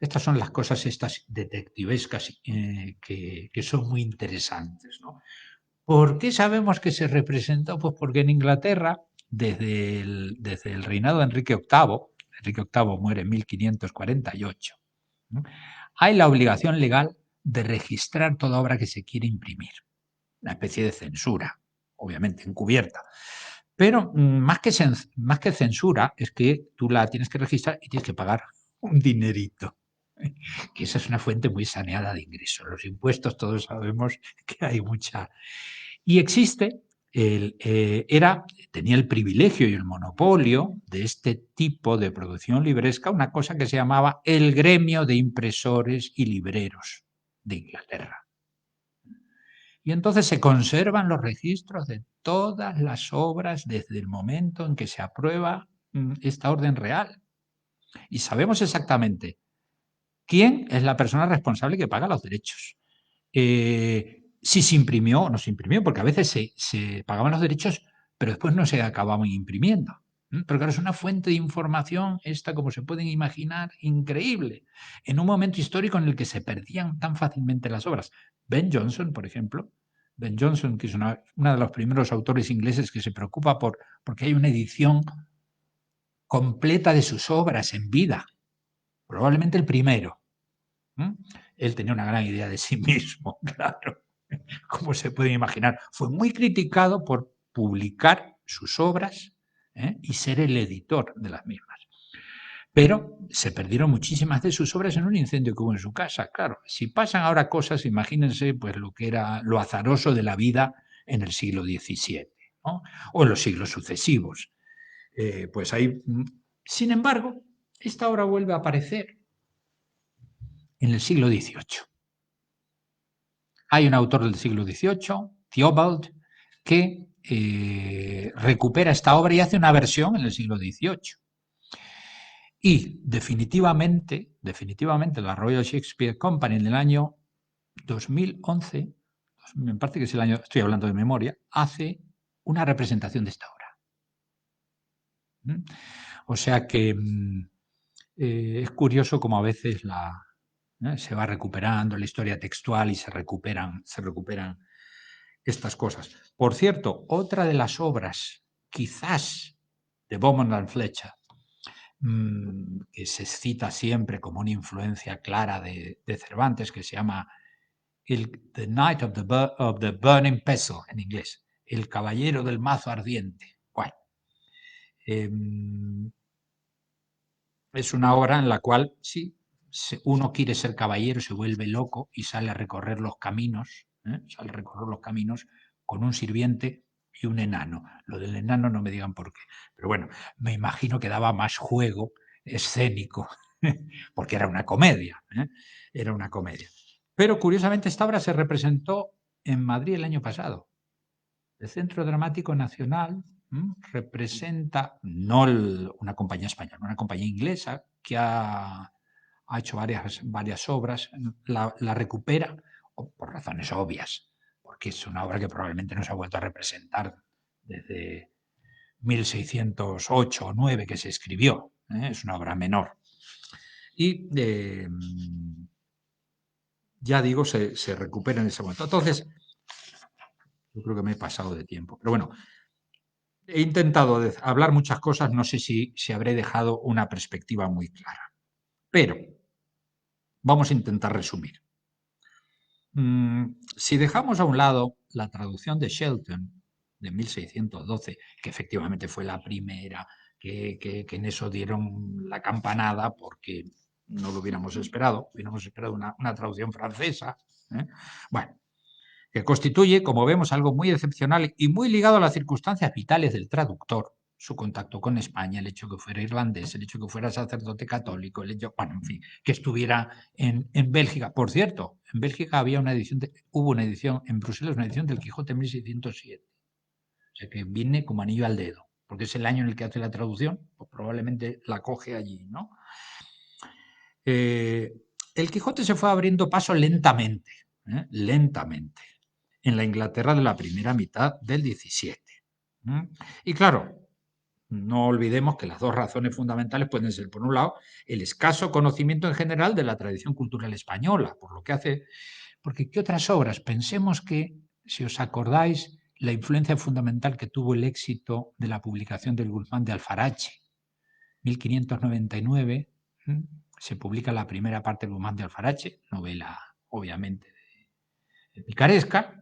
Estas son las cosas estas detectivescas que son muy interesantes, ¿no? ¿Por qué sabemos que se representó? Pues porque en Inglaterra, desde el reinado de Enrique VIII muere en 1548, ¿no?, hay la obligación legal de registrar toda obra que se quiere imprimir. Una especie de censura, obviamente encubierta. Pero más que censura, es que tú la tienes que registrar y tienes que pagar un dinerito. Que esa es una fuente muy saneada de ingresos. Los impuestos todos sabemos que hay mucha. Y existe, tenía el privilegio y el monopolio de este tipo de producción libresca una cosa que se llamaba el Gremio de Impresores y Libreros de Inglaterra. Y entonces se conservan los registros de todas las obras desde el momento en que se aprueba esta orden real. Y sabemos exactamente quién es la persona responsable que paga los derechos. Si se imprimió o no se imprimió, porque a veces se pagaban los derechos, pero después no se acababan imprimiendo. Pero claro, es una fuente de información, esta, como se pueden imaginar, increíble, en un momento histórico en el que se perdían tan fácilmente las obras. Ben Jonson, por ejemplo, Ben Jonson, que es uno de los primeros autores ingleses que se preocupa porque hay una edición completa de sus obras en vida, probablemente el primero. Él tenía una gran idea de sí mismo, claro, como se puede imaginar. Fue muy criticado por publicar sus obras y ser el editor de las mismas. Pero se perdieron muchísimas de sus obras en un incendio que hubo en su casa. Claro, si pasan ahora cosas, imagínense pues lo que era lo azaroso de la vida en el siglo XVII, ¿no?, o en los siglos sucesivos. Pues ahí, sin embargo, esta obra vuelve a aparecer en el siglo XVIII. Hay un autor del siglo XVIII, Theobald, que recupera esta obra y hace una versión en el siglo XVIII. Y definitivamente la Royal Shakespeare Company en el año 2011, me parece que es el año, estoy hablando de memoria, hace una representación de esta obra. O sea que es curioso cómo a veces se va recuperando la historia textual y se recuperan estas cosas. Por cierto, otra de las obras, quizás, de Beaumont and Fletcher, que se cita siempre como una influencia clara de Cervantes, que se llama The Knight of the Burning Pestle, en inglés, El Caballero del Mazo Ardiente. Bueno, Es una obra en la cual, sí, uno quiere ser caballero, se vuelve loco y sale a recorrer los caminos, sale a recorrer los caminos con un sirviente y un enano. Lo del enano no me digan por qué, pero bueno, me imagino que daba más juego escénico, porque era una comedia, era una comedia. Pero curiosamente esta obra se representó en Madrid el año pasado. El Centro Dramático Nacional representa no una compañía española, una compañía inglesa que ha hecho varias obras, la recupera por razones obvias, porque es una obra que probablemente no se ha vuelto a representar desde 1608 o 9 que se escribió, es una obra menor. Y ya digo, se recupera en ese momento. Entonces, yo creo que me he pasado de tiempo, pero bueno, he intentado hablar muchas cosas, no sé si habré dejado una perspectiva muy clara, pero vamos a intentar resumir. Si dejamos a un lado la traducción de Shelton de 1612, que efectivamente fue la primera, que en eso dieron la campanada porque no lo hubiéramos esperado una traducción francesa, bueno, que constituye, como vemos, algo muy excepcional y muy ligado a las circunstancias vitales del traductor, su contacto con España, el hecho que fuera irlandés, el hecho que fuera sacerdote católico, el hecho, bueno, en fin, que estuviera en Bélgica. Por cierto, en Bélgica había hubo una edición, en Bruselas, una edición del Quijote en 1607. O sea que viene como anillo al dedo, porque es el año en el que hace la traducción, pues probablemente la coge allí, ¿no? El Quijote se fue abriendo paso lentamente, lentamente, en la Inglaterra de la primera mitad del 17. Y claro, no olvidemos que las dos razones fundamentales pueden ser, por un lado, el escaso conocimiento en general de la tradición cultural española, por lo que hace, porque ¿qué otras obras? Pensemos que, si os acordáis, la influencia fundamental que tuvo el éxito de la publicación del Guzmán de Alfarache, 1599, se publica la primera parte del Guzmán de Alfarache, novela obviamente picaresca,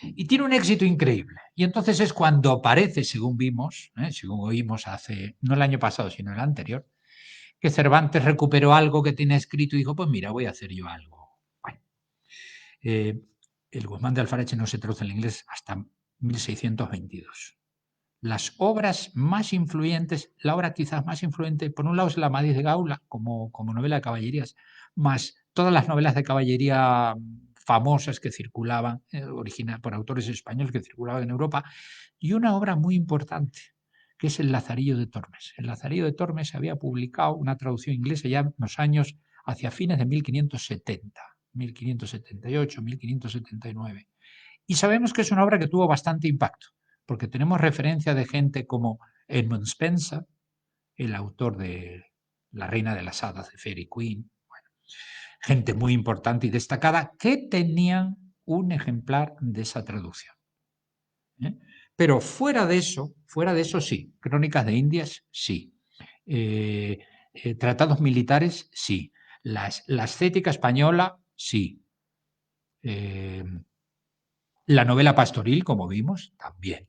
y tiene un éxito increíble. Y entonces es cuando parece, según vimos, según oímos hace, no el año pasado, sino el anterior, que Cervantes recuperó algo que tenía escrito y dijo, pues mira, voy a hacer yo algo. Bueno, el Guzmán de Alfarache no se traduce en inglés hasta 1622. Las obras más influyentes, la obra quizás más influyente, por un lado es la Amadís de Gaula, como novela de caballerías, más todas las novelas de caballería famosas que circulaban, por autores españoles que circulaban en Europa, y una obra muy importante, que es El Lazarillo de Tormes. El Lazarillo de Tormes había publicado una traducción inglesa ya en los años hacia fines de 1570, 1578, 1579. Y sabemos que es una obra que tuvo bastante impacto, porque tenemos referencia de gente como Edmund Spenser, el autor de La Reina de las Hadas de Fairy Queen, bueno, gente muy importante y destacada que tenían un ejemplar de esa traducción. Pero fuera de eso sí, Crónicas de Indias sí, tratados militares sí, la ascética española sí, la novela pastoril, como vimos, también.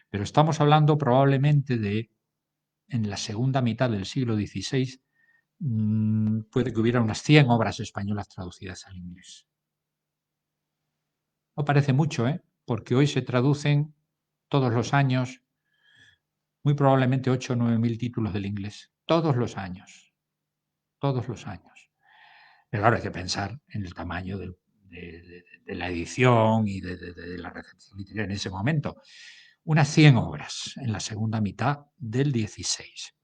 Pero estamos hablando probablemente de, en la segunda mitad del siglo XVI, puede que hubiera unas 100 obras españolas traducidas al inglés. No parece mucho, porque hoy se traducen todos los años muy probablemente 8 o 9 mil títulos del inglés. Todos los años. Todos los años. Pero claro, hay que pensar en el tamaño de la edición y de la recepción literaria en ese momento. Unas 100 obras en la segunda mitad del 16.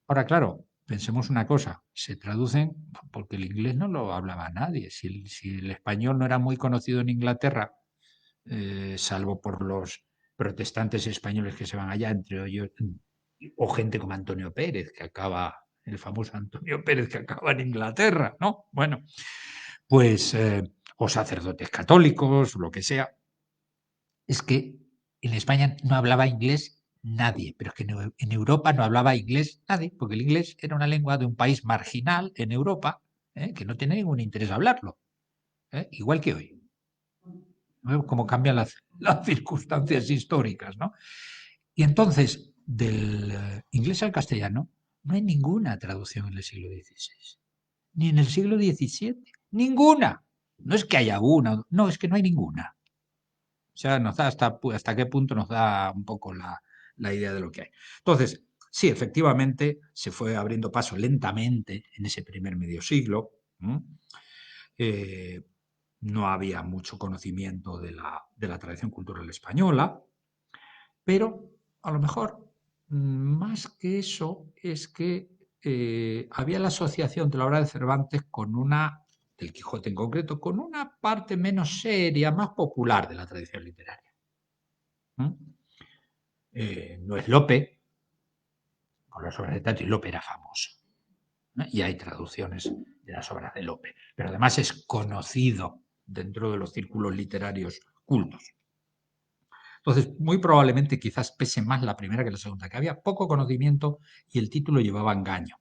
Ahora, claro, pensemos una cosa, se traducen porque el inglés no lo hablaba nadie. Si el español no era muy conocido en Inglaterra, salvo por los protestantes españoles que se van allá, entre ellos, o gente como Antonio Pérez, el famoso Antonio Pérez que acaba en Inglaterra, ¿no? Bueno, pues, o sacerdotes católicos, lo que sea. Es que en España no hablaba inglés nadie, pero es que en Europa no hablaba inglés nadie, porque el inglés era una lengua de un país marginal en Europa, que no tiene ningún interés hablarlo, igual que hoy. ¿No? Cómo cambian las circunstancias históricas, ¿no? Y entonces, del inglés al castellano, No hay ninguna traducción en el siglo XVI, ni en el siglo XVII, ninguna. No es que haya una, no, es que no hay ninguna. O sea, nos da hasta qué punto nos da un poco la idea de lo que hay. Entonces, sí, efectivamente, se fue abriendo paso lentamente en ese primer medio siglo. No había mucho conocimiento de la tradición cultural española, pero a lo mejor más que eso es que había la asociación de la obra de Cervantes con del Quijote en concreto, con una parte menos seria, más popular de la tradición literaria. No es Lope, con las obras de teatro, y Lope era famoso. Y hay traducciones de las obras de Lope, pero además es conocido dentro de los círculos literarios cultos. Entonces, muy probablemente quizás pese más la primera que la segunda, que había poco conocimiento y el título llevaba engaño.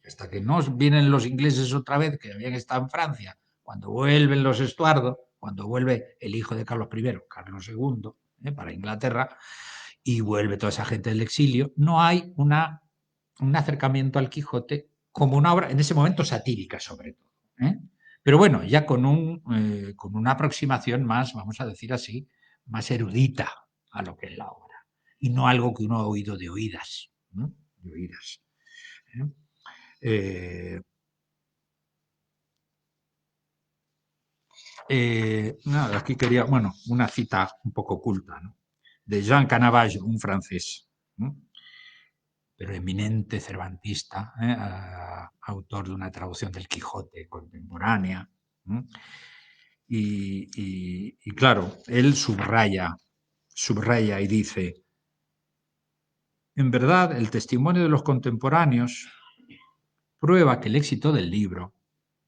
Hasta que no vienen los ingleses otra vez, que habían estado en Francia, cuando vuelven los Estuardo, cuando vuelve el hijo de Carlos I, Carlos II, para Inglaterra, y vuelve toda esa gente del exilio, no hay un acercamiento al Quijote como una obra, en ese momento satírica sobre todo. Pero bueno, ya con una aproximación más, vamos a decir así, más erudita a lo que es la obra. Y no algo que uno ha oído de oídas. De oídas. Nada, aquí quería, bueno, una cita un poco oculta, ¿no? De Jean Canavaggio, un francés, ¿no? Pero eminente cervantista, autor de una traducción del Quijote contemporánea. Y claro, él subraya y dice, en verdad, el testimonio de los contemporáneos prueba que el éxito del libro,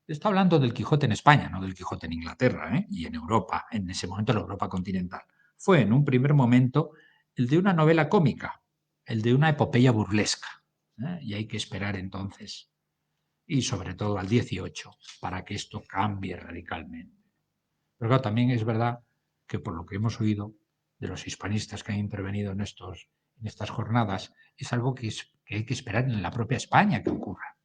está hablando del Quijote en España, no del Quijote en Inglaterra, y en Europa, en ese momento la Europa continental, fue en un primer momento el de una novela cómica, el de una epopeya burlesca, y hay que esperar entonces, y sobre todo al 18, para que esto cambie radicalmente. Pero claro, también es verdad que por lo que hemos oído de los hispanistas que han intervenido en estas jornadas, es algo que hay que esperar en la propia España que ocurra,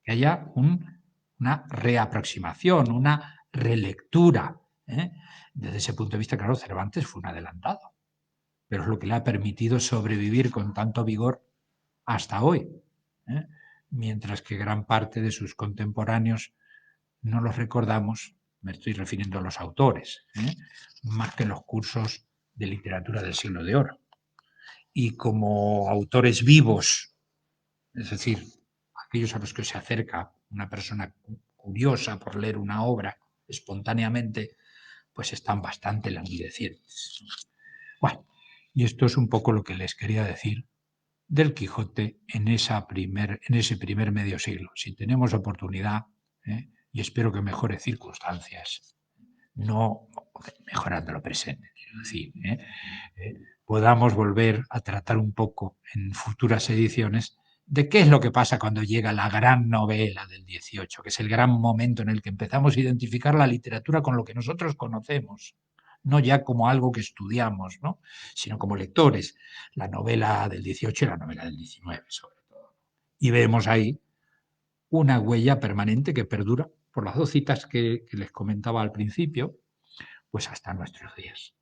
que haya una reaproximación, una relectura. Desde ese punto de vista, claro, Cervantes fue un adelantado, pero es lo que le ha permitido sobrevivir con tanto vigor hasta hoy, mientras que gran parte de sus contemporáneos no los recordamos, me estoy refiriendo a los autores, más que en los cursos de literatura del siglo de oro. Y como autores vivos, es decir, aquellos a los que se acerca una persona curiosa por leer una obra espontáneamente, pues están bastante languidecientes. Bueno, y esto es un poco lo que les quería decir del Quijote en ese primer medio siglo. Si tenemos oportunidad, y espero que mejores circunstancias, no mejorando lo presente, quiero decir, podamos volver a tratar un poco en futuras ediciones de qué es lo que pasa cuando llega la gran novela del 18, que es el gran momento en el que empezamos a identificar la literatura con lo que nosotros conocemos, no ya como algo que estudiamos, ¿no? Sino como lectores, la novela del 18 y la novela del 19 sobre todo. Y vemos ahí una huella permanente que perdura por las dos citas que les comentaba al principio, pues hasta nuestros días.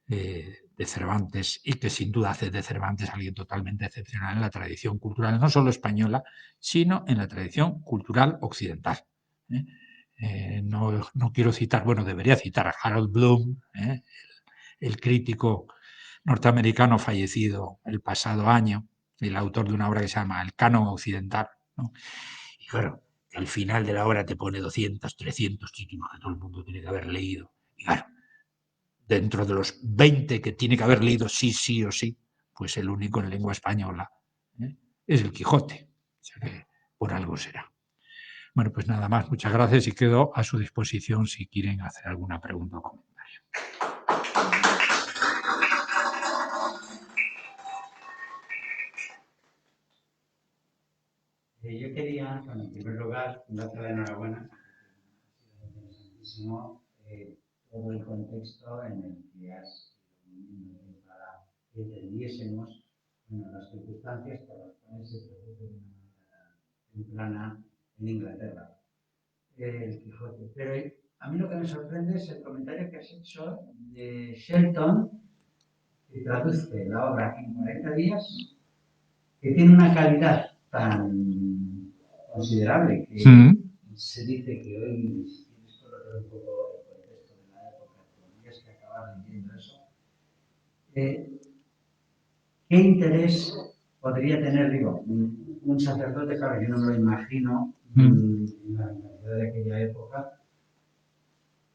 De Cervantes, y que sin duda hace de Cervantes alguien totalmente excepcional en la tradición cultural, no solo española, sino en la tradición cultural occidental. No quiero citar, bueno, debería citar a Harold Bloom, el crítico norteamericano fallecido el pasado año, el autor de una obra que se llama El Canon Occidental, ¿no? Y claro, al final de la obra te pone 200, 300 títulos que todo el mundo tiene que haber leído. Y claro, dentro de los 20 que tiene que haber leído sí o sí, pues el único en lengua española es el Quijote. O sea que por algo será. Bueno, pues nada más, muchas gracias y quedo a su disposición si quieren hacer alguna pregunta o comentario. Yo quería, bueno, en primer lugar, darte la enhorabuena. Ha sido interesantísimo todo el contexto en el que has para que entendiésemos bueno, las circunstancias por las cuales se produce de una manera temprana en Inglaterra, el Quijote. Pero a mí lo que me sorprende es el comentario que has hecho de Shelton, que traduce la obra en 40 días, que tiene una calidad tan considerable que se dice que hoy, si tienes que conocer un poco el contexto de la época, tendrías que acabar leyendo eso. ¿Qué interés podría tener, digo, un sacerdote? Claro, yo no me lo imagino en la mentalidad de aquella época,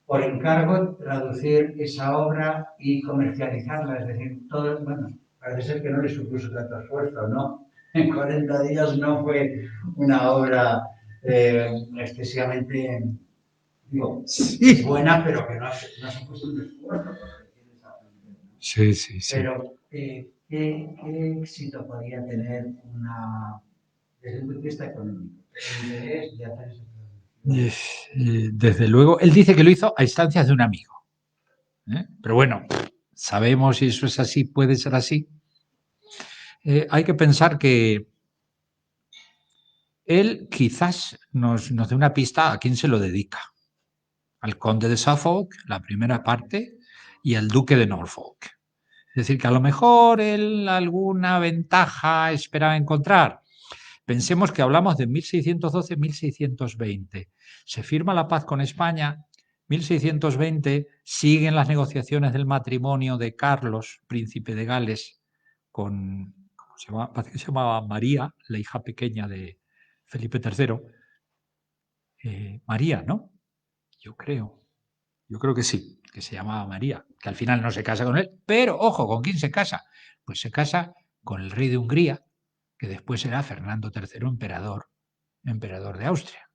por encargo traducir esa obra y comercializarla, es decir, todo, bueno, parece ser que no le supuso tanto esfuerzo, ¿no? En 40 días no fue una obra excesivamente, digo, Sí. buena, pero que no supuso un esfuerzo, porque tienes aprender, ¿no? Sí, sí, sí. Pero, ¿qué éxito podría tener desde el punto de vista económico, el interés de hacer esa traducción? Desde luego, él dice que lo hizo a instancias de un amigo. Pero bueno, sabemos si eso es así, puede ser así. Hay que pensar que él quizás nos dé una pista a quién se lo dedica. Al conde de Suffolk, la primera parte, y al duque de Norfolk. Es decir, que a lo mejor él alguna ventaja esperaba encontrar. Pensemos que hablamos de 1612-1620. Se firma la paz con España. 1620 siguen las negociaciones del matrimonio de Carlos, príncipe de Gales, con, parece que se llamaba María, la hija pequeña de Felipe III. María, ¿no? Yo creo que sí, que se llamaba María, que al final no se casa con él, pero ojo, ¿con quién se casa? Pues se casa con el rey de Hungría, que después será Fernando III, emperador de Austria.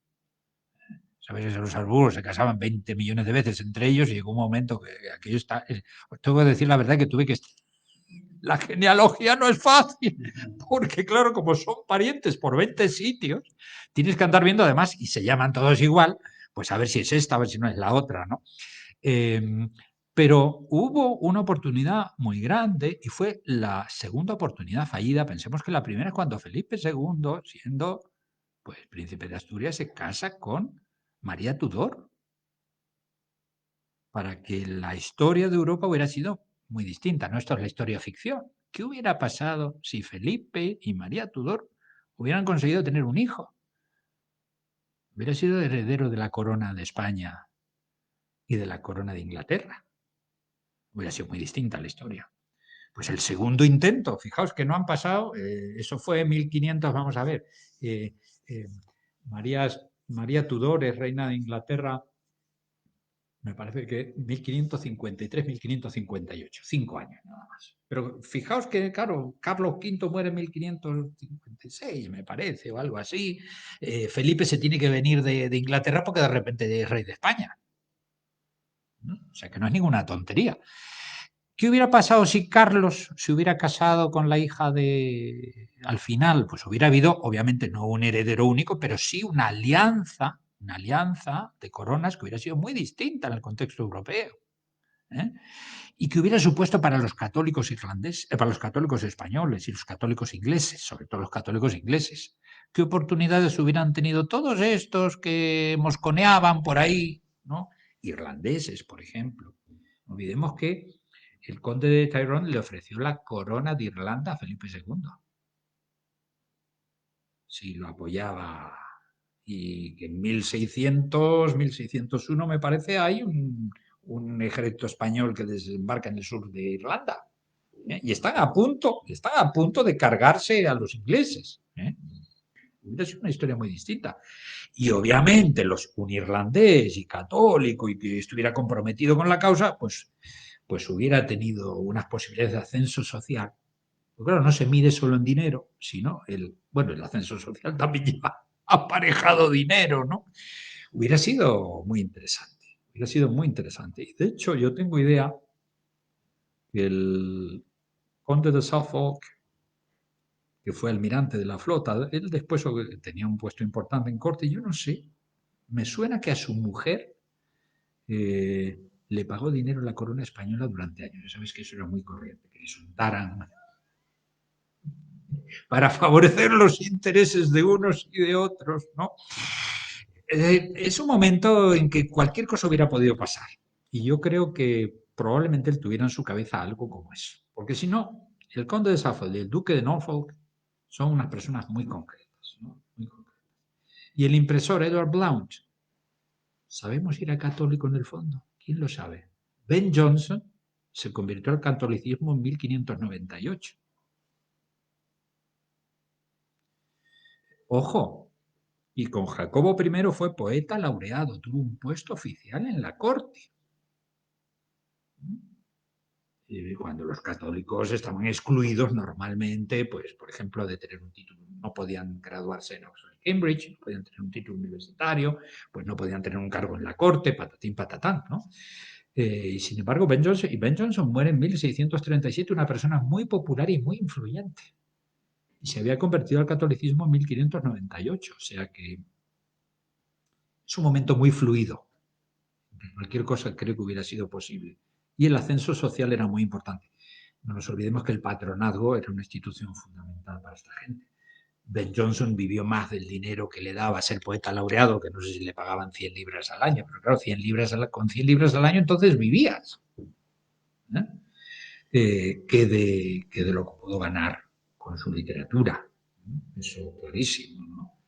Sabéis que los Habsburgos se casaban 20 millones de veces entre ellos y llegó un momento que aquello está... Os tengo que decir la verdad que tuve que... La genealogía no es fácil, porque claro, como son parientes por 20 sitios, tienes que andar viendo además, y se llaman todos igual, pues a ver si es esta, a ver si no es la otra, ¿no? Pero hubo una oportunidad muy grande y fue la segunda oportunidad fallida. Pensemos que la primera es cuando Felipe II, siendo pues príncipe de Asturias, se casa con María Tudor, para que la historia de Europa hubiera sido muy distinta. No, esto es la historia ficción. ¿Qué hubiera pasado si Felipe y María Tudor hubieran conseguido tener un hijo? Hubiera sido heredero de la corona de España y de la corona de Inglaterra. Hubiera sido muy distinta la historia. Pues el segundo intento, fijaos que no han pasado, eso fue en 1500, vamos a ver, eh, eh, María Tudor es reina de Inglaterra, me parece que 1553-1558, 5 años nada más. Pero fijaos que, claro, Carlos V muere en 1556, me parece, o algo así. Felipe se tiene que venir de Inglaterra porque de repente es rey de España. O sea que no es ninguna tontería. ¿Qué hubiera pasado si Carlos se hubiera casado con la hija de... Al final, pues hubiera habido, obviamente, no un heredero único, pero sí una alianza de coronas que hubiera sido muy distinta en el contexto europeo. Y que hubiera supuesto para los católicos irlandeses, para los católicos españoles y los católicos ingleses, sobre todo los católicos ingleses, qué oportunidades hubieran tenido todos estos que mosconeaban por ahí, ¿no? Irlandeses, por ejemplo. No olvidemos que el conde de Tyrone le ofreció la corona de Irlanda a Felipe II. Si lo apoyaba. Y que en 1601, me parece, hay un ejército español que desembarca en el sur de Irlanda. Y están a punto de cargarse a los ingleses. Hubiera sido una historia muy distinta. Y obviamente un irlandés y católico y que estuviera comprometido con la causa, pues hubiera tenido unas posibilidades de ascenso social. Porque claro, no se mide solo en dinero, sino el ascenso social también lleva aparejado dinero, ¿no? Hubiera sido muy interesante. Hubiera sido muy interesante. Y de hecho, yo tengo idea que el conde de Suffolk, que fue almirante de la flota, él después tenía un puesto importante en corte, y yo no sé, me suena que a su mujer le pagó dinero a la corona española durante años. Ya sabes que eso era muy corriente, que les untaran para favorecer los intereses de unos y de otros, ¿no? Es un momento en que cualquier cosa hubiera podido pasar. Y yo creo que probablemente él tuviera en su cabeza algo como eso. Porque si no, el conde de Suffolk y el duque de Norfolk son unas personas muy concretas, ¿no? Muy concretas. Y el impresor Edward Blount, ¿sabemos si era católico en el fondo? ¿Quién lo sabe? Ben Jonson se convirtió al catolicismo en 1598. Ojo, y con Jacobo I fue poeta laureado, tuvo un puesto oficial en la corte. Cuando los católicos estaban excluidos normalmente, pues, por ejemplo, de tener un título, no podían graduarse en Oxford y Cambridge, no podían tener un título universitario, pues no podían tener un cargo en la corte, patatín, patatán, ¿no? Y sin embargo, Ben Jonson muere en 1637, una persona muy popular y muy influyente. Y se había convertido al catolicismo en 1598, o sea que es un momento muy fluido. Cualquier cosa creo que hubiera sido posible. Y el ascenso social era muy importante. No nos olvidemos que el patronazgo era una institución fundamental para esta gente. Ben Jonson vivió más del dinero que le daba ser poeta laureado, que no sé si le pagaban 100 libras al año, pero claro, 100 libras con 100 libras al año entonces vivías. Que de lo que pudo ganar con su literatura. Eso clarísimo, ¿no?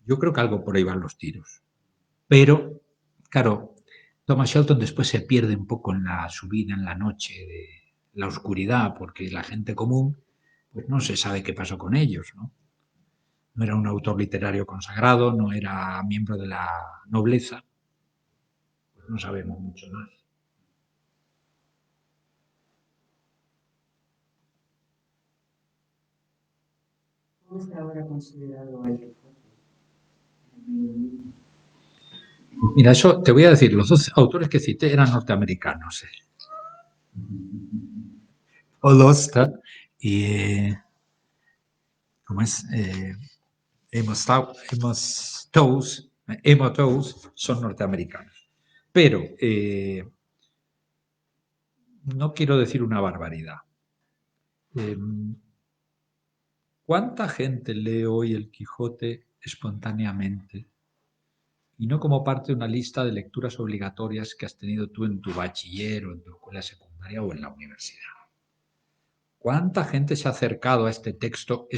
Yo creo que algo por ahí van los tiros. Pero, claro, Thomas Shelton después se pierde un poco en la subida, en la noche, de la oscuridad, porque la gente común, pues no se sabe qué pasó con ellos, ¿no? No era un autor literario consagrado, no era miembro de la nobleza, pues no sabemos mucho más. ¿Cómo está ahora considerado el Quijote? Mira, eso te voy a decir, los dos autores que cité eran norteamericanos. Olosta y ¿cómo es? Amos Towles son norteamericanos. Pero no quiero decir una barbaridad. ¿Cuánta gente lee hoy el Quijote espontáneamente y no como parte de una lista de lecturas obligatorias que has tenido tú en tu bachiller o en tu escuela secundaria o en la universidad? ¿Cuánta gente se ha acercado a este texto,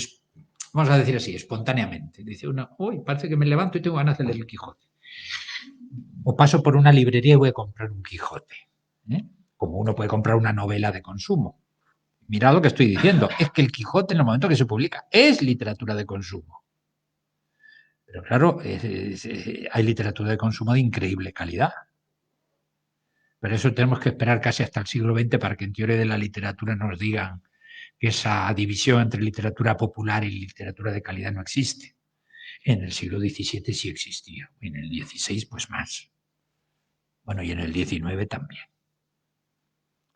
vamos a decir así, espontáneamente? Dice uno, uy, parece que me levanto y tengo ganas de leer el Quijote. O paso por una librería y voy a comprar un Quijote. Como uno puede comprar una novela de consumo. Mirad lo que estoy diciendo, es que el Quijote en el momento que se publica es literatura de consumo. Pero claro, hay literatura de consumo de increíble calidad. Pero eso tenemos que esperar casi hasta el siglo XX para que en teoría de la literatura nos digan que esa división entre literatura popular y literatura de calidad no existe. En el siglo XVII sí existía, en el XVI pues más. Bueno, y en el XIX también.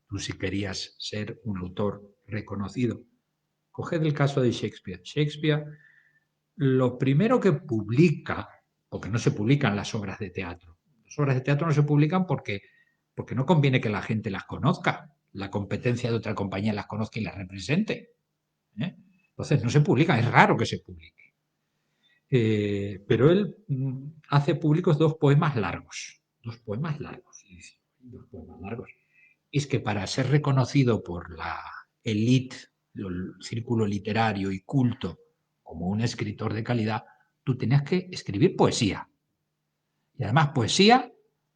Tú si querías ser un autor reconocido, coged el caso de Shakespeare. Shakespeare, lo primero que publica, porque no se publican las obras de teatro. Las obras de teatro no se publican porque no conviene que la gente las conozca. La competencia de otra compañía las conozca y las represente. Entonces no se publican, es raro que se publique. Pero él hace públicos dos poemas largos. Dos poemas largos. Dos poemas largos. Es que para ser reconocido por la élite, el círculo literario y culto, como un escritor de calidad, tú tenías que escribir poesía. Y además poesía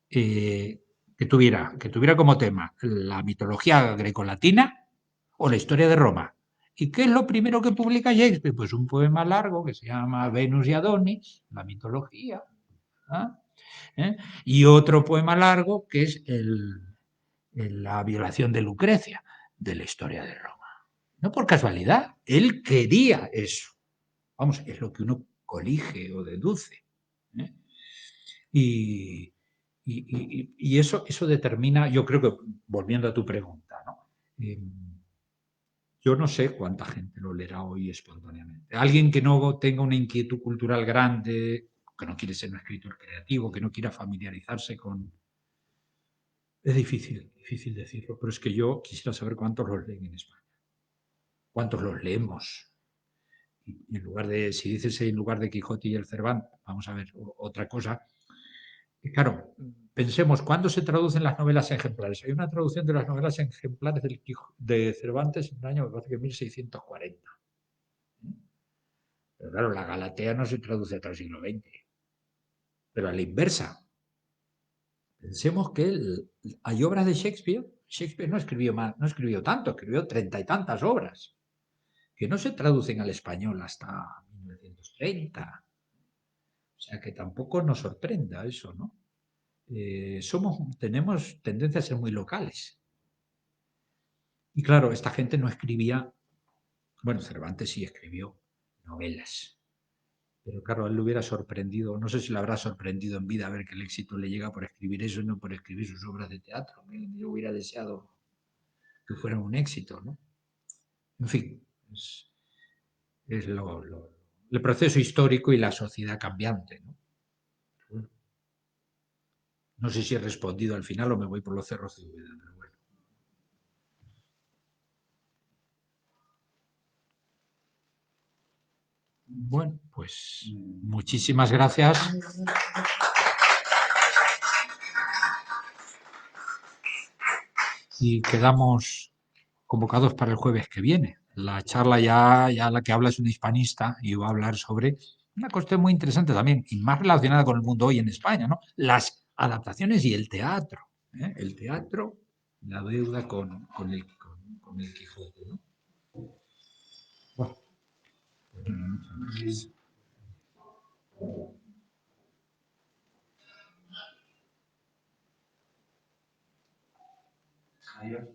que tuviera como tema la mitología grecolatina o la historia de Roma. ¿Y qué es lo primero que publica Shakespeare? Pues un poema largo que se llama Venus y Adonis, la mitología. Y otro poema largo que es la violación de Lucrecia, de la historia de Roma. No por casualidad, él quería eso. Vamos, es lo que uno colige o deduce. Y eso determina, yo creo que, volviendo a tu pregunta, ¿no? Yo no sé cuánta gente lo leerá hoy espontáneamente. Alguien que no tenga una inquietud cultural grande, que no quiere ser un escritor creativo, que no quiera familiarizarse con... Es difícil decirlo, pero es que yo quisiera saber cuántos los leen en España. ¿Cuántos los leemos? Y en lugar de, si dices en lugar de Quijote y el Cervantes, vamos a ver otra cosa. Y claro, pensemos, ¿cuándo se traducen las novelas ejemplares? Hay una traducción de las novelas ejemplares de Cervantes en el año, me parece que 1640. Pero claro, la Galatea no se traduce hasta el siglo XX. Pero a la inversa. Pensemos que hay obras de Shakespeare. Shakespeare no escribió más, no escribió tanto, escribió 30 y tantas obras que no se traducen al español hasta 1930. O sea que tampoco nos sorprenda eso, ¿no? Tenemos tendencia a ser muy locales. Y claro, esta gente no escribía, bueno, Cervantes sí escribió novelas, pero claro, a él le hubiera sorprendido, no sé si le habrá sorprendido en vida ver que el éxito le llega por escribir eso y no por escribir sus obras de teatro. Yo hubiera deseado que fueran un éxito, ¿no? En fin, es el proceso histórico y la sociedad cambiante, ¿no? Bueno, no sé si he respondido al final o me voy por los cerros de Úbeda, pero bueno. Bueno, pues muchísimas gracias. Y quedamos convocados para el jueves que viene. La charla ya la que habla es un hispanista y va a hablar sobre una cuestión muy interesante también y más relacionada con el mundo hoy en España, ¿no? Las adaptaciones y el teatro. ¿Eh? El teatro, la deuda con el Quijote, ¿no? Bueno, pues, Adiós.